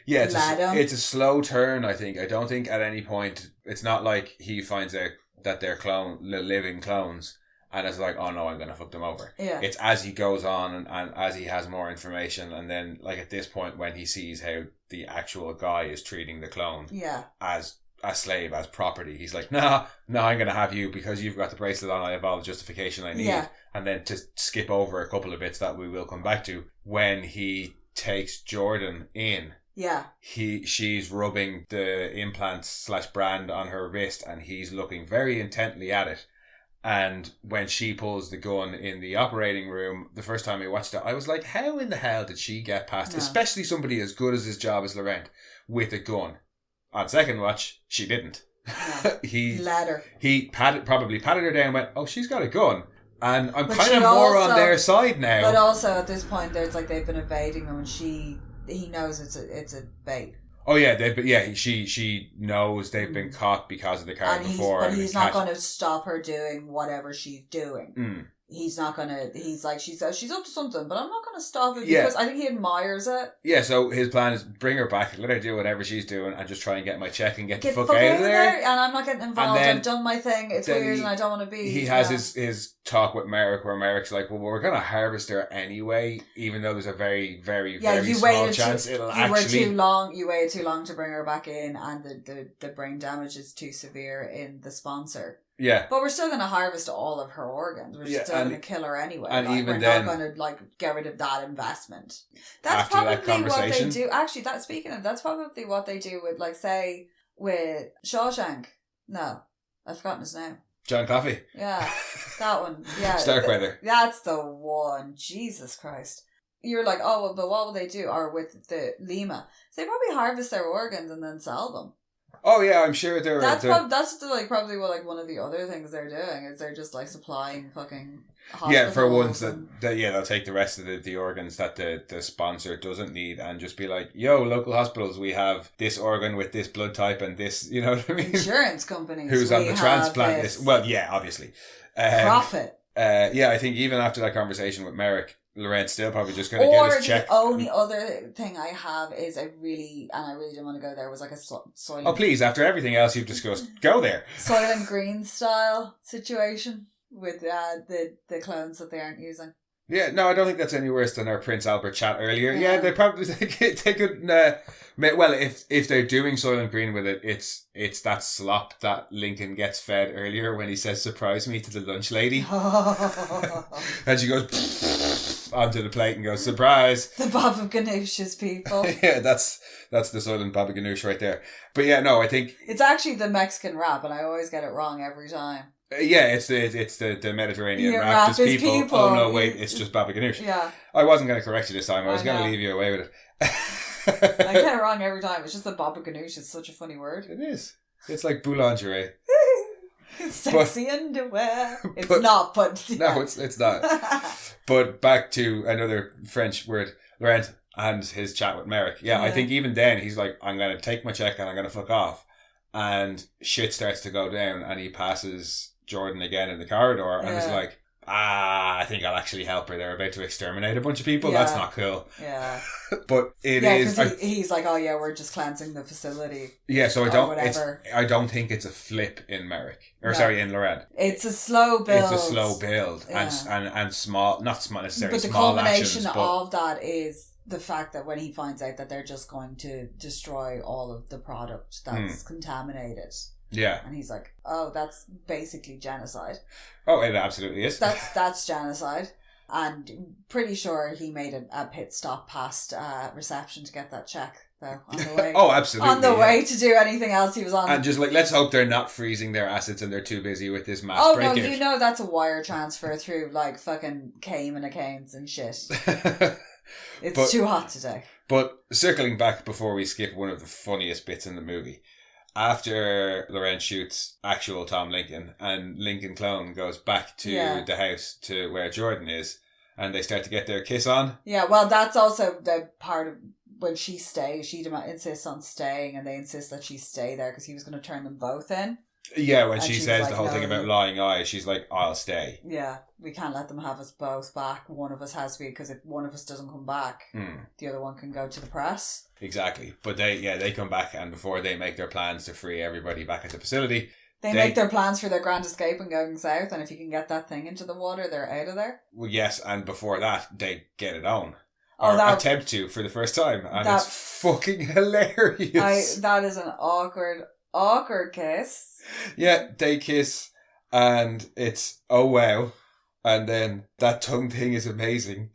S1: Yeah, it's a slow turn, I think. I don't think at any point, it's not like he finds out that they're living clones and it's like, oh no, I'm going to fuck them over.
S2: Yeah.
S1: It's as he goes on and as he has more information, and then like at this point when he sees how the actual guy is treating the clone as a slave, as property, he's like, no, I'm going to have you because you've got the bracelet on, I have all the justification I need. Yeah. And then to skip over a couple of bits that we will come back to, when he takes Jordan in.
S2: Yeah.
S1: She's rubbing the implants / brand on her wrist and he's looking very intently at it. And when she pulls the gun in the operating room, the first time I watched it, I was like, how in the hell did she get past, especially somebody as good as his job as Laurent, with a gun? On second watch, she didn't. No. He let her. He probably patted her down and went, oh, she's got a gun. And I'm kind of more on their side now.
S2: But also at this point, there's like they've been evading them and he knows it's a bait.
S1: Oh yeah, she knows they've been caught because of the car before.
S2: But he's not going to stop her doing whatever she's doing. he's not gonna, he's like, she says she's up to something, but I'm not gonna stop it because I think he admires it.
S1: Yeah, so his plan is bring her back, let her do whatever she's doing, and just try and get my check and get the fuck out of there.
S2: And I'm not getting involved. I've done my thing. It's weird and I don't want to be.
S1: He has his talk with Merrick where Merrick's like, well, we're going to harvest her anyway, even though there's a very, very, very small chance it'll actually...
S2: You waited too long to bring her back in, and the brain damage is too severe in the sponsor.
S1: Yeah.
S2: But we're still going to harvest all of her organs. We're still going to kill her anyway.
S1: And
S2: like,
S1: even
S2: we're
S1: then...
S2: not going to get rid of that investment. That's probably what they do. Actually, that's probably what they do with, like, say, with Shawshank. No, I've forgotten his name.
S1: John Coffey.
S2: Yeah, that one. Yeah.
S1: Starkweather.
S2: That's the one. Jesus Christ. You're like, oh, well, but what will they do? Or with the Lima. So they probably harvest their organs and then sell them.
S1: Oh yeah, I'm sure they're...
S2: That's probably what, like, one of the other things they're doing is they're just like supplying fucking hospitals.
S1: Yeah, for ones that they'll take the rest of the organs that the sponsor doesn't need and just be like, yo, local hospitals, we have this organ with this blood type and this, you know what I mean?
S2: Insurance companies.
S1: Who's on the transplant list. Well, yeah, obviously.
S2: Profit.
S1: Yeah, I think even after that conversation with Merrick, Laurent's still probably just going to get his check.
S2: The only other thing I have is I really didn't want to go there, was like a soil.
S1: Oh, please, after everything else you've discussed, go there.
S2: Soylent Green style situation with the clones that they aren't using.
S1: Yeah, no, I don't think that's any worse than our Prince Albert chat earlier. Yeah, they probably they could. Well, if they're doing Soylent Green with it, it's that slop that Lincoln gets fed earlier when he says "surprise me" to the lunch lady, and she goes onto the plate and goes "surprise."
S2: The Baba Ganoush's people.
S1: Yeah, that's the Soylent Baba Ganoush right there. But yeah, no, I think
S2: it's actually the Mexican rap, and I always get it wrong every time.
S1: Yeah, it's the Mediterranean rap is people. Oh no, wait, it's just Baba Ganoush.
S2: Yeah.
S1: I wasn't going to correct you this time. I was going to leave you away with it.
S2: I get it wrong every time. It's just that Baba Ganoush is such a funny word.
S1: It is. It's like boulangerie.
S2: Sexy underwear. It's not, but...
S1: No, it's not. But back to another French word, Laurent, and his chat with Merrick. Yeah, I think even then he's like, I'm going to take my check and I'm going to fuck off. And shit starts to go down and he passes Jordan again in the corridor and is like, I think I'll actually help her. They're about to exterminate a bunch of people. That's not cool.
S2: Yeah.
S1: But it is.
S2: He's like, oh yeah, we're just cleansing the facility.
S1: Yeah, so I don't think it's a flip in Merrick. In Laurent.
S2: It's a slow build.
S1: And small, not small necessarily,
S2: but the
S1: small
S2: culmination
S1: actions,
S2: of that is the fact that when he finds out that they're just going to destroy all of the product that's contaminated.
S1: Yeah.
S2: And he's like, oh, that's basically genocide.
S1: Oh, it absolutely is.
S2: That's genocide. And pretty sure he made a pit stop past reception to get that check, though, on the way.
S1: Oh, absolutely.
S2: On the way to do anything else he was on.
S1: And just like, let's hope they're not freezing their assets and they're too busy with this mass breakout.
S2: Oh, no, that's a wire transfer through, like, fucking Cayman accounts and shit. It's too hot today.
S1: But circling back before we skip one of the funniest bits in the movie, after Laurent shoots actual Tom Lincoln and Lincoln clone goes back to the house to where Jordan is and they start to get their kiss on. Yeah,
S2: well, that's also the part of when she stays. She insists on staying and they insist that she stay there because he was going to turn them both in.
S1: Yeah, when she says the whole thing about lying eyes, she's like, I'll stay.
S2: Yeah, we can't let them have us both back. One of us has to be, because if one of us doesn't come back, the other one can go to the press.
S1: Exactly. But they come back, and before they make their plans to free everybody back at the facility,
S2: they make their plans for their grand escape and going south, and if you can get that thing into the water, they're out of there.
S1: Well, yes, and before that, they get it on. Or attempt to for the first time, and it's fucking hilarious.
S2: That is an awkward kiss.
S1: Yeah, they kiss and it's oh wow, and then that tongue thing is amazing.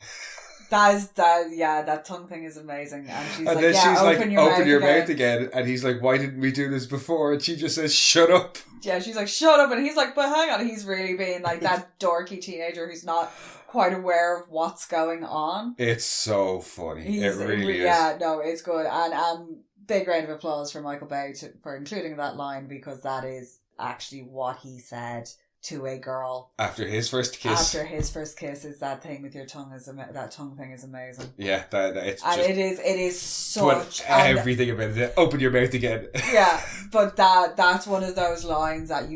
S2: That tongue thing is amazing, and she's
S1: and
S2: like,
S1: open your mouth again, and he's like, why didn't we do this before? And she just says, shut up.
S2: Yeah, she's like, shut up, and he's like, but hang on, he's really being like that dorky teenager who's not quite aware of what's going on. It's
S1: so funny. It really is.
S2: Yeah, no, it's good, and big round of applause for Michael Bay for including that line, because that is actually what he said to a girl
S1: after his first kiss.
S2: Is that thing with your tongue that tongue thing is amazing.
S1: Yeah, it's
S2: and
S1: just,
S2: it is such
S1: everything about it. Open your mouth again.
S2: Yeah, but that's one of those lines that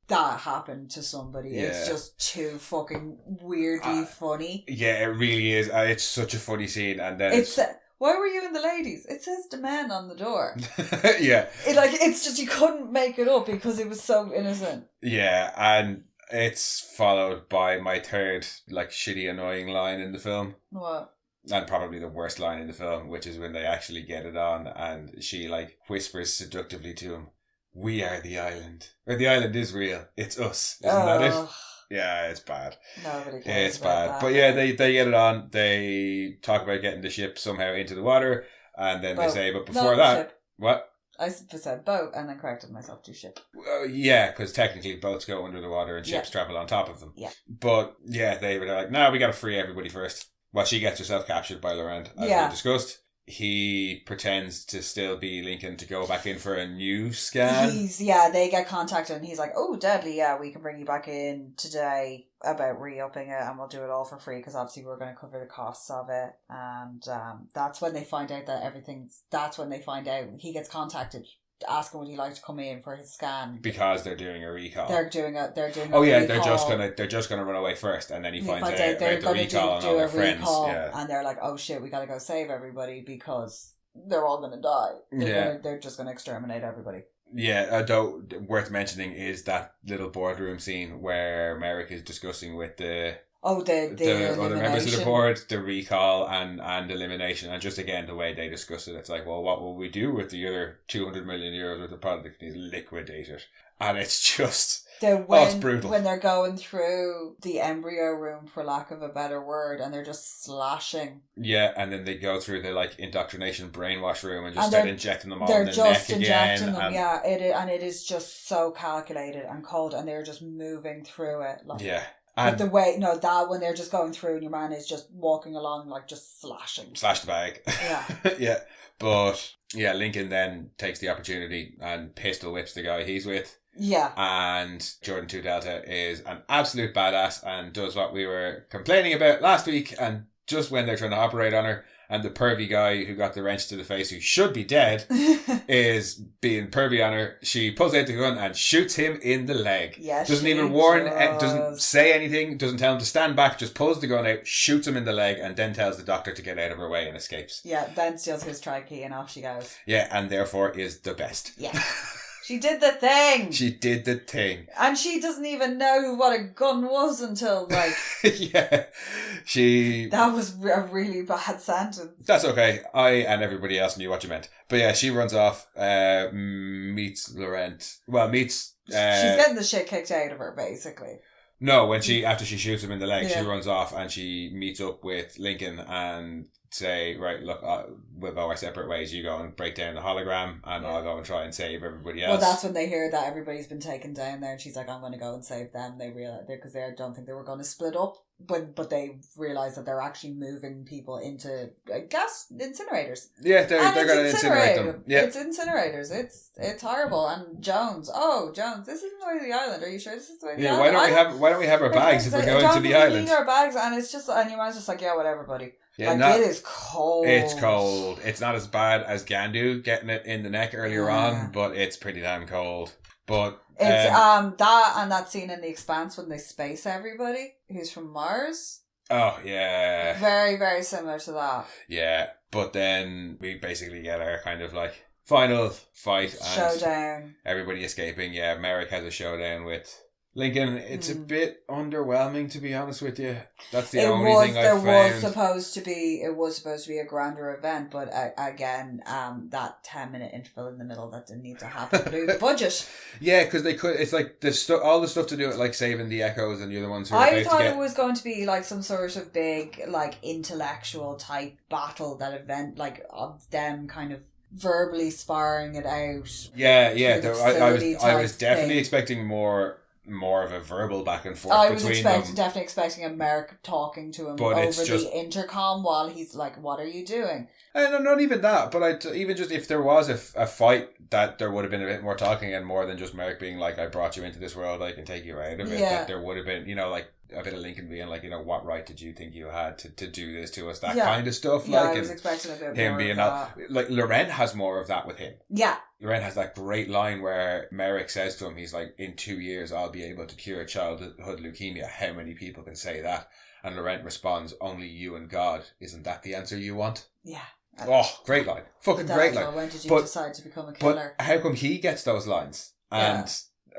S2: that happened to somebody. Yeah. It's just too fucking weirdly funny.
S1: Yeah, it really is. It's such a funny scene, and then
S2: why were you in the ladies? It says the men on the door.
S1: Yeah.
S2: It's just, you couldn't make it up because it was so innocent.
S1: Yeah, and it's followed by my third, like, shitty, annoying line in the film.
S2: What?
S1: And probably the worst line in the film, which is when they actually get it on and she, like, whispers seductively to him, "We are the island." Or the island is real. It's us. Isn't that it? Yeah, it's bad.
S2: Nobody cares. It's bad. That.
S1: But yeah, they get it on. They talk about getting the ship somehow into the water, and then they say, but before ship. What?
S2: I said boat and then corrected myself to ship.
S1: Yeah, because technically boats go under the water and ships travel on top of them.
S2: Yeah.
S1: But yeah, they were like, no, we got to free everybody first. Well, she gets herself captured by Laurent, as we discussed. He pretends to still be Lincoln to go back in for a new scan.
S2: They get contacted and he's like, "Oh, deadly, we can bring you back in today about re-upping it and we'll do it all for free because obviously we're going to cover the costs of it." And that's when they find out he gets contacted asking would he like to come in for his scan
S1: because they're doing a recall.
S2: They're doing a
S1: recall. They're just gonna run away first, and then he finds out about the recall and all their friends. Yeah.
S2: And they're like, "Oh shit, we gotta go save everybody because they're all gonna die. They're just gonna exterminate everybody."
S1: Yeah, though worth mentioning is that little boardroom scene where Merrick is discussing with the other members of the board, the recall and elimination, and just again the way they discuss it, it's like, well, what will we do with the other 200 million euros worth of product? He's liquidate it, and it's just it's brutal
S2: when they're going through the embryo room, for lack of a better word, and they're just slashing.
S1: Yeah, and then they go through the like indoctrination brainwash room and just start injecting them all in the neck again. They're just injecting them,
S2: it is just so calculated and cold, and they're just moving through it.
S1: And
S2: the way, that when they're just going through and your man is just walking along, like just slashing.
S1: Slash the bag.
S2: Yeah.
S1: Yeah. But, yeah, Lincoln then takes the opportunity and pistol whips the guy he's with.
S2: Yeah.
S1: And Jordan 2 Delta is an absolute badass and does what we were complaining about last week. And just when they're trying to operate on her, and the pervy guy who got the wrench to the face, who should be dead, is being pervy on her. She pulls out the gun and shoots him in the leg.
S2: Yeah,
S1: doesn't even warn, doesn't say anything, doesn't tell him to stand back, just pulls the gun out, shoots him in the leg, and then tells the doctor to get out of her way and escapes.
S2: Yeah, then steals his tri-key and off she goes.
S1: Yeah, and therefore is the best.
S2: Yeah. She did the thing.
S1: She did the thing.
S2: And she doesn't even know what a gun was until, like...
S1: Yeah.
S2: That was a really bad sentence.
S1: That's okay. I and everybody else knew what you meant. But yeah, she runs off, meets Laurent. Well, meets...
S2: She's getting the shit kicked out of her, basically.
S1: No, after she shoots him in the leg, she runs off and she meets up with Lincoln and say, right, look, we'll go our separate ways. You go and break down the hologram and I'll go and try and save everybody else.
S2: Well, that's when they hear that everybody's been taken down there and she's like, I'm going to go and save them. They realize, because they don't think they were going to split up, but they realise that they're actually moving people into gas incinerators.
S1: Yeah, they're going to incinerate them. Yeah.
S2: It's incinerators. It's horrible. And Jones, this isn't the way to the island. Are you sure this is the way to the island?
S1: Why don't we have our bags if we're going to the island?
S2: Need our bags, and it's just, and your man's just like, yeah, whatever, buddy. Yeah, it is cold.
S1: It's cold. It's not as bad as Gandu getting it in the neck earlier on, but it's pretty damn cold. But
S2: it's that scene in The Expanse when they space everybody who's from Mars.
S1: Oh yeah.
S2: Very, very similar to that.
S1: Yeah, but then we basically get our kind of like final fight and
S2: showdown.
S1: Everybody escaping. Yeah, Merrick has a showdown with Lincoln. It's a bit underwhelming, to be honest with you. That's the only thing I found.
S2: It was supposed to be a grander event, but again, that 10-minute interval in the middle that didn't need to happen blew the budget.
S1: Yeah, because they could. It's like all the stuff to do with like saving the Echoes and the other ones who
S2: I thought it was going to be like some sort of big like intellectual type battle, that event, like of them kind of verbally sparring it out.
S1: Yeah. I was definitely expecting more of a verbal back and forth between them.
S2: Definitely expecting a Merrick talking to him over the intercom while he's like, what are you doing?
S1: And not even that, but even just if there was a fight, that there would have been a bit more talking and more than just Merrick being like, I brought you into this world, I can take you out of it. That there would have been, like a bit of Lincoln being like, what right did you think you had to do this to us? That kind of stuff.
S2: Yeah, I was expecting a bit
S1: him
S2: more
S1: being
S2: of that.
S1: like Laurent has more of that with him.
S2: Yeah.
S1: Laurent has that great line where Merrick says to him, he's like, in 2 years I'll be able to cure childhood leukemia. How many people can say that? And Laurent responds, only you and God. Isn't that the answer you want?
S2: Yeah.
S1: Oh, great line. Fucking great line.
S2: When did you decide to become a killer?
S1: But how come he gets those lines and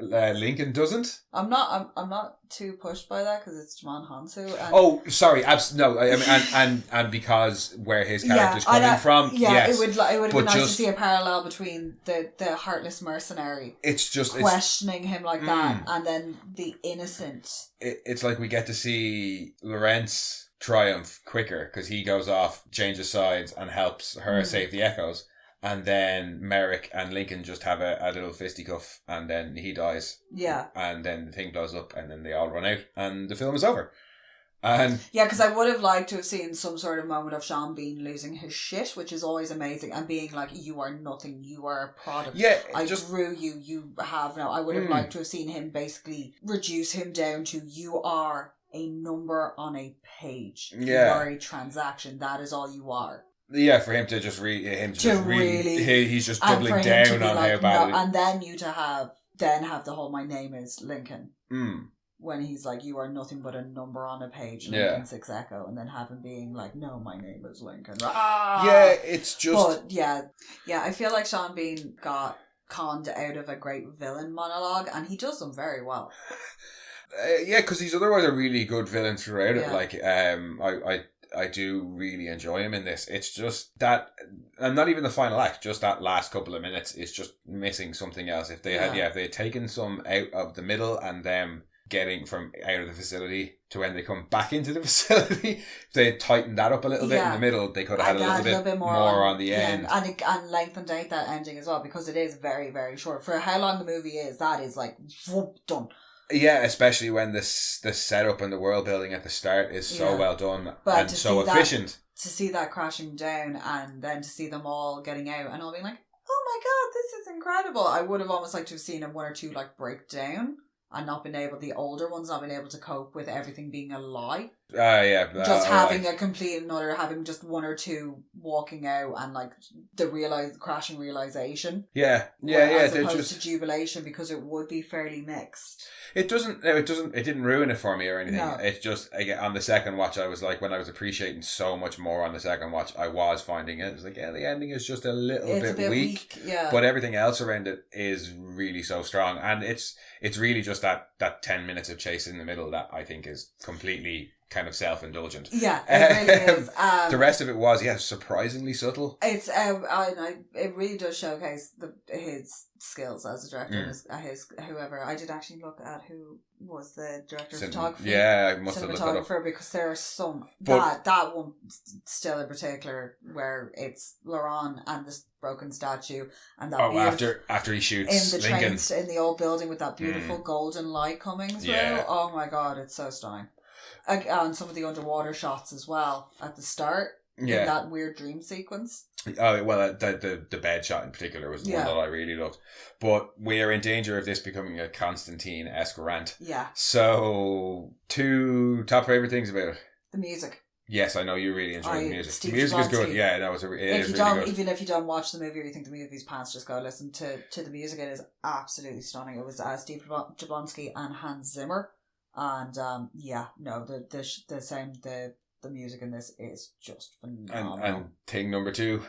S1: Lincoln doesn't?
S2: I'm not too pushed by that because it's Jimon Hansu.
S1: Oh, sorry. No, I mean, and because where his character's coming from.
S2: Yeah,
S1: yes.
S2: it would have been nice to see a parallel between the heartless mercenary.
S1: It's just
S2: questioning him like that, and then the innocent.
S1: It's like we get to see Laurent's triumph quicker because he goes off, changes sides, and helps her save the Echoes. And then Merrick and Lincoln just have a little fisticuff, and then he dies.
S2: Yeah.
S1: And then the thing blows up, and then they all run out, and the film is over. And
S2: yeah, because I would have liked to have seen some sort of moment of Sean Bean losing his shit, which is always amazing, and being like, you are nothing, you are a product.
S1: Yeah,
S2: I grew you, you have no. I would have liked to have seen him basically reduce him down to, you are a number on a page.
S1: Yeah.
S2: You are a transaction. That is all you are.
S1: Yeah, for him to just he's just doubling down on how bad it is.
S2: And then you to have the whole my name is Lincoln. When he's like, you are nothing but a number on a page, Lincoln 6 Echo, and then have him being like, no, my name is Lincoln.
S1: Yeah, it's just...
S2: But yeah, I feel like Sean Bean got conned out of a great villain monologue, and he does them very well.
S1: Yeah, because he's otherwise a really good villain throughout it. Like, I do really enjoy him in this. It's just that, and not even the final act, just that last couple of minutes is just missing something else. If they had taken some out of the middle and them getting from out of the facility to when they come back into the facility, if they had tightened that up a little bit in the middle, they could have had a little bit more on the end.
S2: And lengthened out that ending as well, because it is very, very short. For how long the movie is, that is like, whoop, done.
S1: Yeah, especially when the setup and the world building at the start is so well done and so efficient.
S2: To see that crashing down and then to see them all getting out and all being like, oh my god, this is incredible. I would have almost liked to have seen one or two like break down and the older ones not been able to cope with everything being a lie. Having just one or two walking out and like the crashing realization. As opposed to jubilation, because it would be fairly mixed.
S1: It didn't ruin it for me or anything. No. It's just, again, on the second watch, I was like, when I was appreciating so much more on the second watch, I was finding it. It's like, the ending is just a bit weak. Yeah. But everything else around it is really so strong. And it's really just that 10 minutes of chase in the middle that I think is completely kind of self-indulgent. Yeah, it really is. The rest of it was, surprisingly subtle.
S2: It's it really does showcase his skills as a director. Whoever. I did actually look at who was the director of photography.
S1: Yeah, I must have looked that up.
S2: Because there are some that one still in particular where it's Laurent and this broken statue and that
S1: after he shoots
S2: in the
S1: Lincoln
S2: in the old building with that beautiful golden light coming through. Yeah. Oh my god, it's so stunning. And some of the underwater shots as well at the start. Yeah. In that weird dream sequence.
S1: Oh, well, the bed shot in particular was the one that I really loved. But we are in danger of this becoming a Constantine-esque rant. Yeah. So, 2 top favourite things about it.
S2: The music.
S1: Yes, I know you really enjoy the music. The music is good. Yeah, no, it is really good.
S2: Even if you don't watch the movie or you think the movie's pants, just go listen to the music. It is absolutely stunning. It was Steve Jablonsky and Hans Zimmer. And the music in this is just phenomenal.
S1: And thing number 2,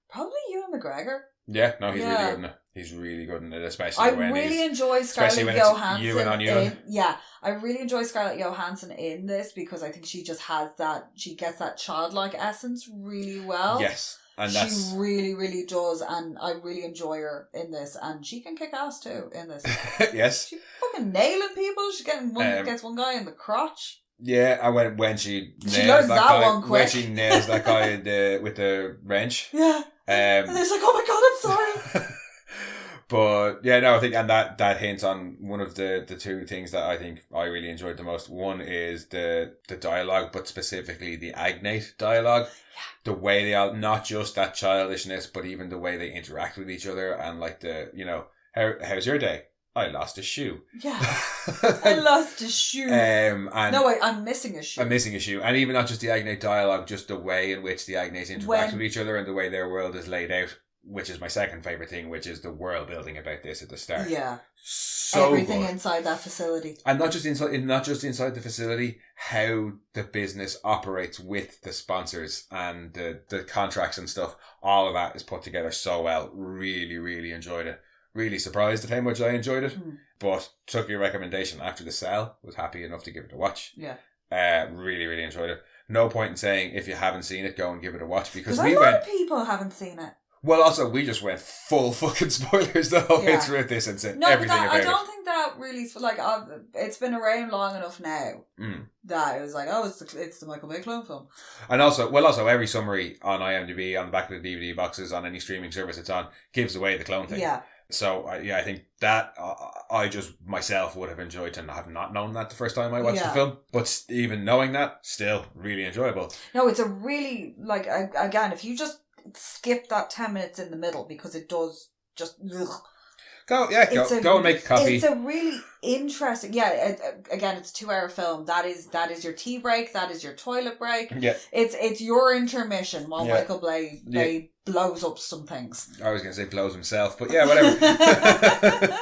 S2: probably Ewan McGregor.
S1: Yeah, no, he's really good in it. He's really good in it, especially when
S2: I really enjoy Scarlett Johansson. I really enjoy Scarlett Johansson in this because I think she just has she gets that childlike essence really well.
S1: Yes. And
S2: she really, really does, and I really enjoy her in this, and she can kick ass too in this.
S1: Yes.
S2: She's fucking nailing people. She's gets one guy in the crotch.
S1: Yeah, and when she nails that guy, when she nails that guy with the wrench.
S2: Yeah. And it's like, oh my god, I'm sorry.
S1: But yeah, no, I think, and that hints on one of the 2 things that I think I really enjoyed the most. One is the dialogue, but specifically the Agnate dialogue. Yeah. The way they all, not just that childishness, but even the way they interact with each other, and like how's your day? I lost a shoe.
S2: Yeah. I lost a shoe. I'm missing a shoe.
S1: I'm missing a shoe. And even not just the Agnate dialogue, just the way in which the Agnates interact with each other and the way their world is laid out, which is my second favourite thing, which is the world building about this at the start.
S2: Yeah.
S1: So
S2: everything
S1: good.
S2: Inside that facility.
S1: And not just inside the facility, how the business operates with the sponsors and the contracts and stuff. All of that is put together so well. Really, really enjoyed it. Really surprised at how much I enjoyed it. But took your recommendation after the sale. Was happy enough to give it a watch.
S2: Yeah.
S1: Really, really enjoyed it. No point in saying if you haven't seen it, go and give it a watch, because
S2: a lot of people haven't seen it.
S1: Well, also, we just went full fucking spoilers the whole way through this and said everything about it.
S2: I don't think that really, like, it's been around long enough now that it was like, oh, it's the Michael Bay clone film.
S1: And also every summary on IMDb, on the back of the DVD boxes, on any streaming service it's on, gives away the clone thing.
S2: Yeah.
S1: So, I think that I just myself would have enjoyed to have not known that the first time I watched the film. But even knowing that, still really enjoyable.
S2: No, it's a really, like, again, if you just skip that 10 minutes in the middle, because it does just
S1: go and make a coffee.
S2: It's a really interesting again, it's a 2-hour film. That is your tea break, that is your toilet break. It's your intermission while Michael Bay blows up some things.
S1: I was going to say blows himself, but yeah, whatever.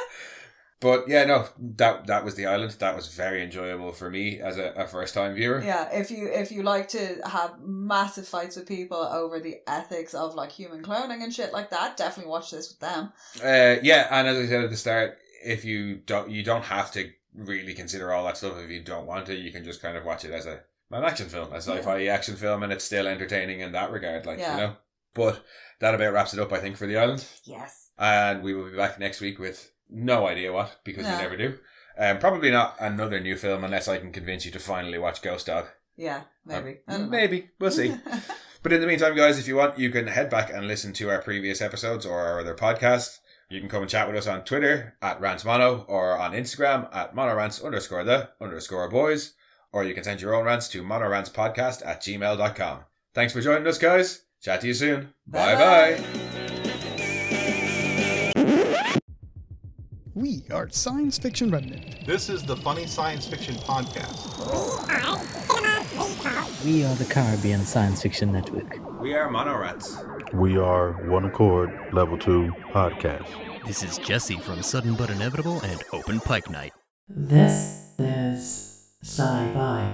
S1: But yeah, no, that was The Island. That was very enjoyable for me as a first time viewer.
S2: Yeah, if you like to have massive fights with people over the ethics of like human cloning and shit like that, definitely watch this with them.
S1: Yeah, and as I said at the start, if you don't have to really consider all that stuff if you don't want to. You can just kind of watch it as an action film, a sci-fi action film, and it's still entertaining in that regard, you know. But that about wraps it up, I think, for The Island.
S2: Yes.
S1: And we will be back next week with no idea what, because we never do. Probably not another new film unless I can convince you to finally watch Ghost Dog.
S2: Yeah, maybe.
S1: Maybe. We'll see. But in the meantime, guys, if you want, you can head back and listen to our previous episodes or our other podcasts. You can come and chat with us on Twitter at rantsmono, or on Instagram at monorants_the_boys, or you can send your own rants to monorantspodcast@gmail.com. Thanks for joining us, guys. Chat to you soon. Bye-bye.
S3: We are Science Fiction Remnant.
S4: This is the Funny Science Fiction Podcast.
S5: We are the Caribbean Science Fiction Network.
S1: We are Monorants.
S4: We are One Accord Level 2 Podcast.
S6: This is Jesse from Sudden But Inevitable and Open Pike Night.
S5: This is Sci-Fi.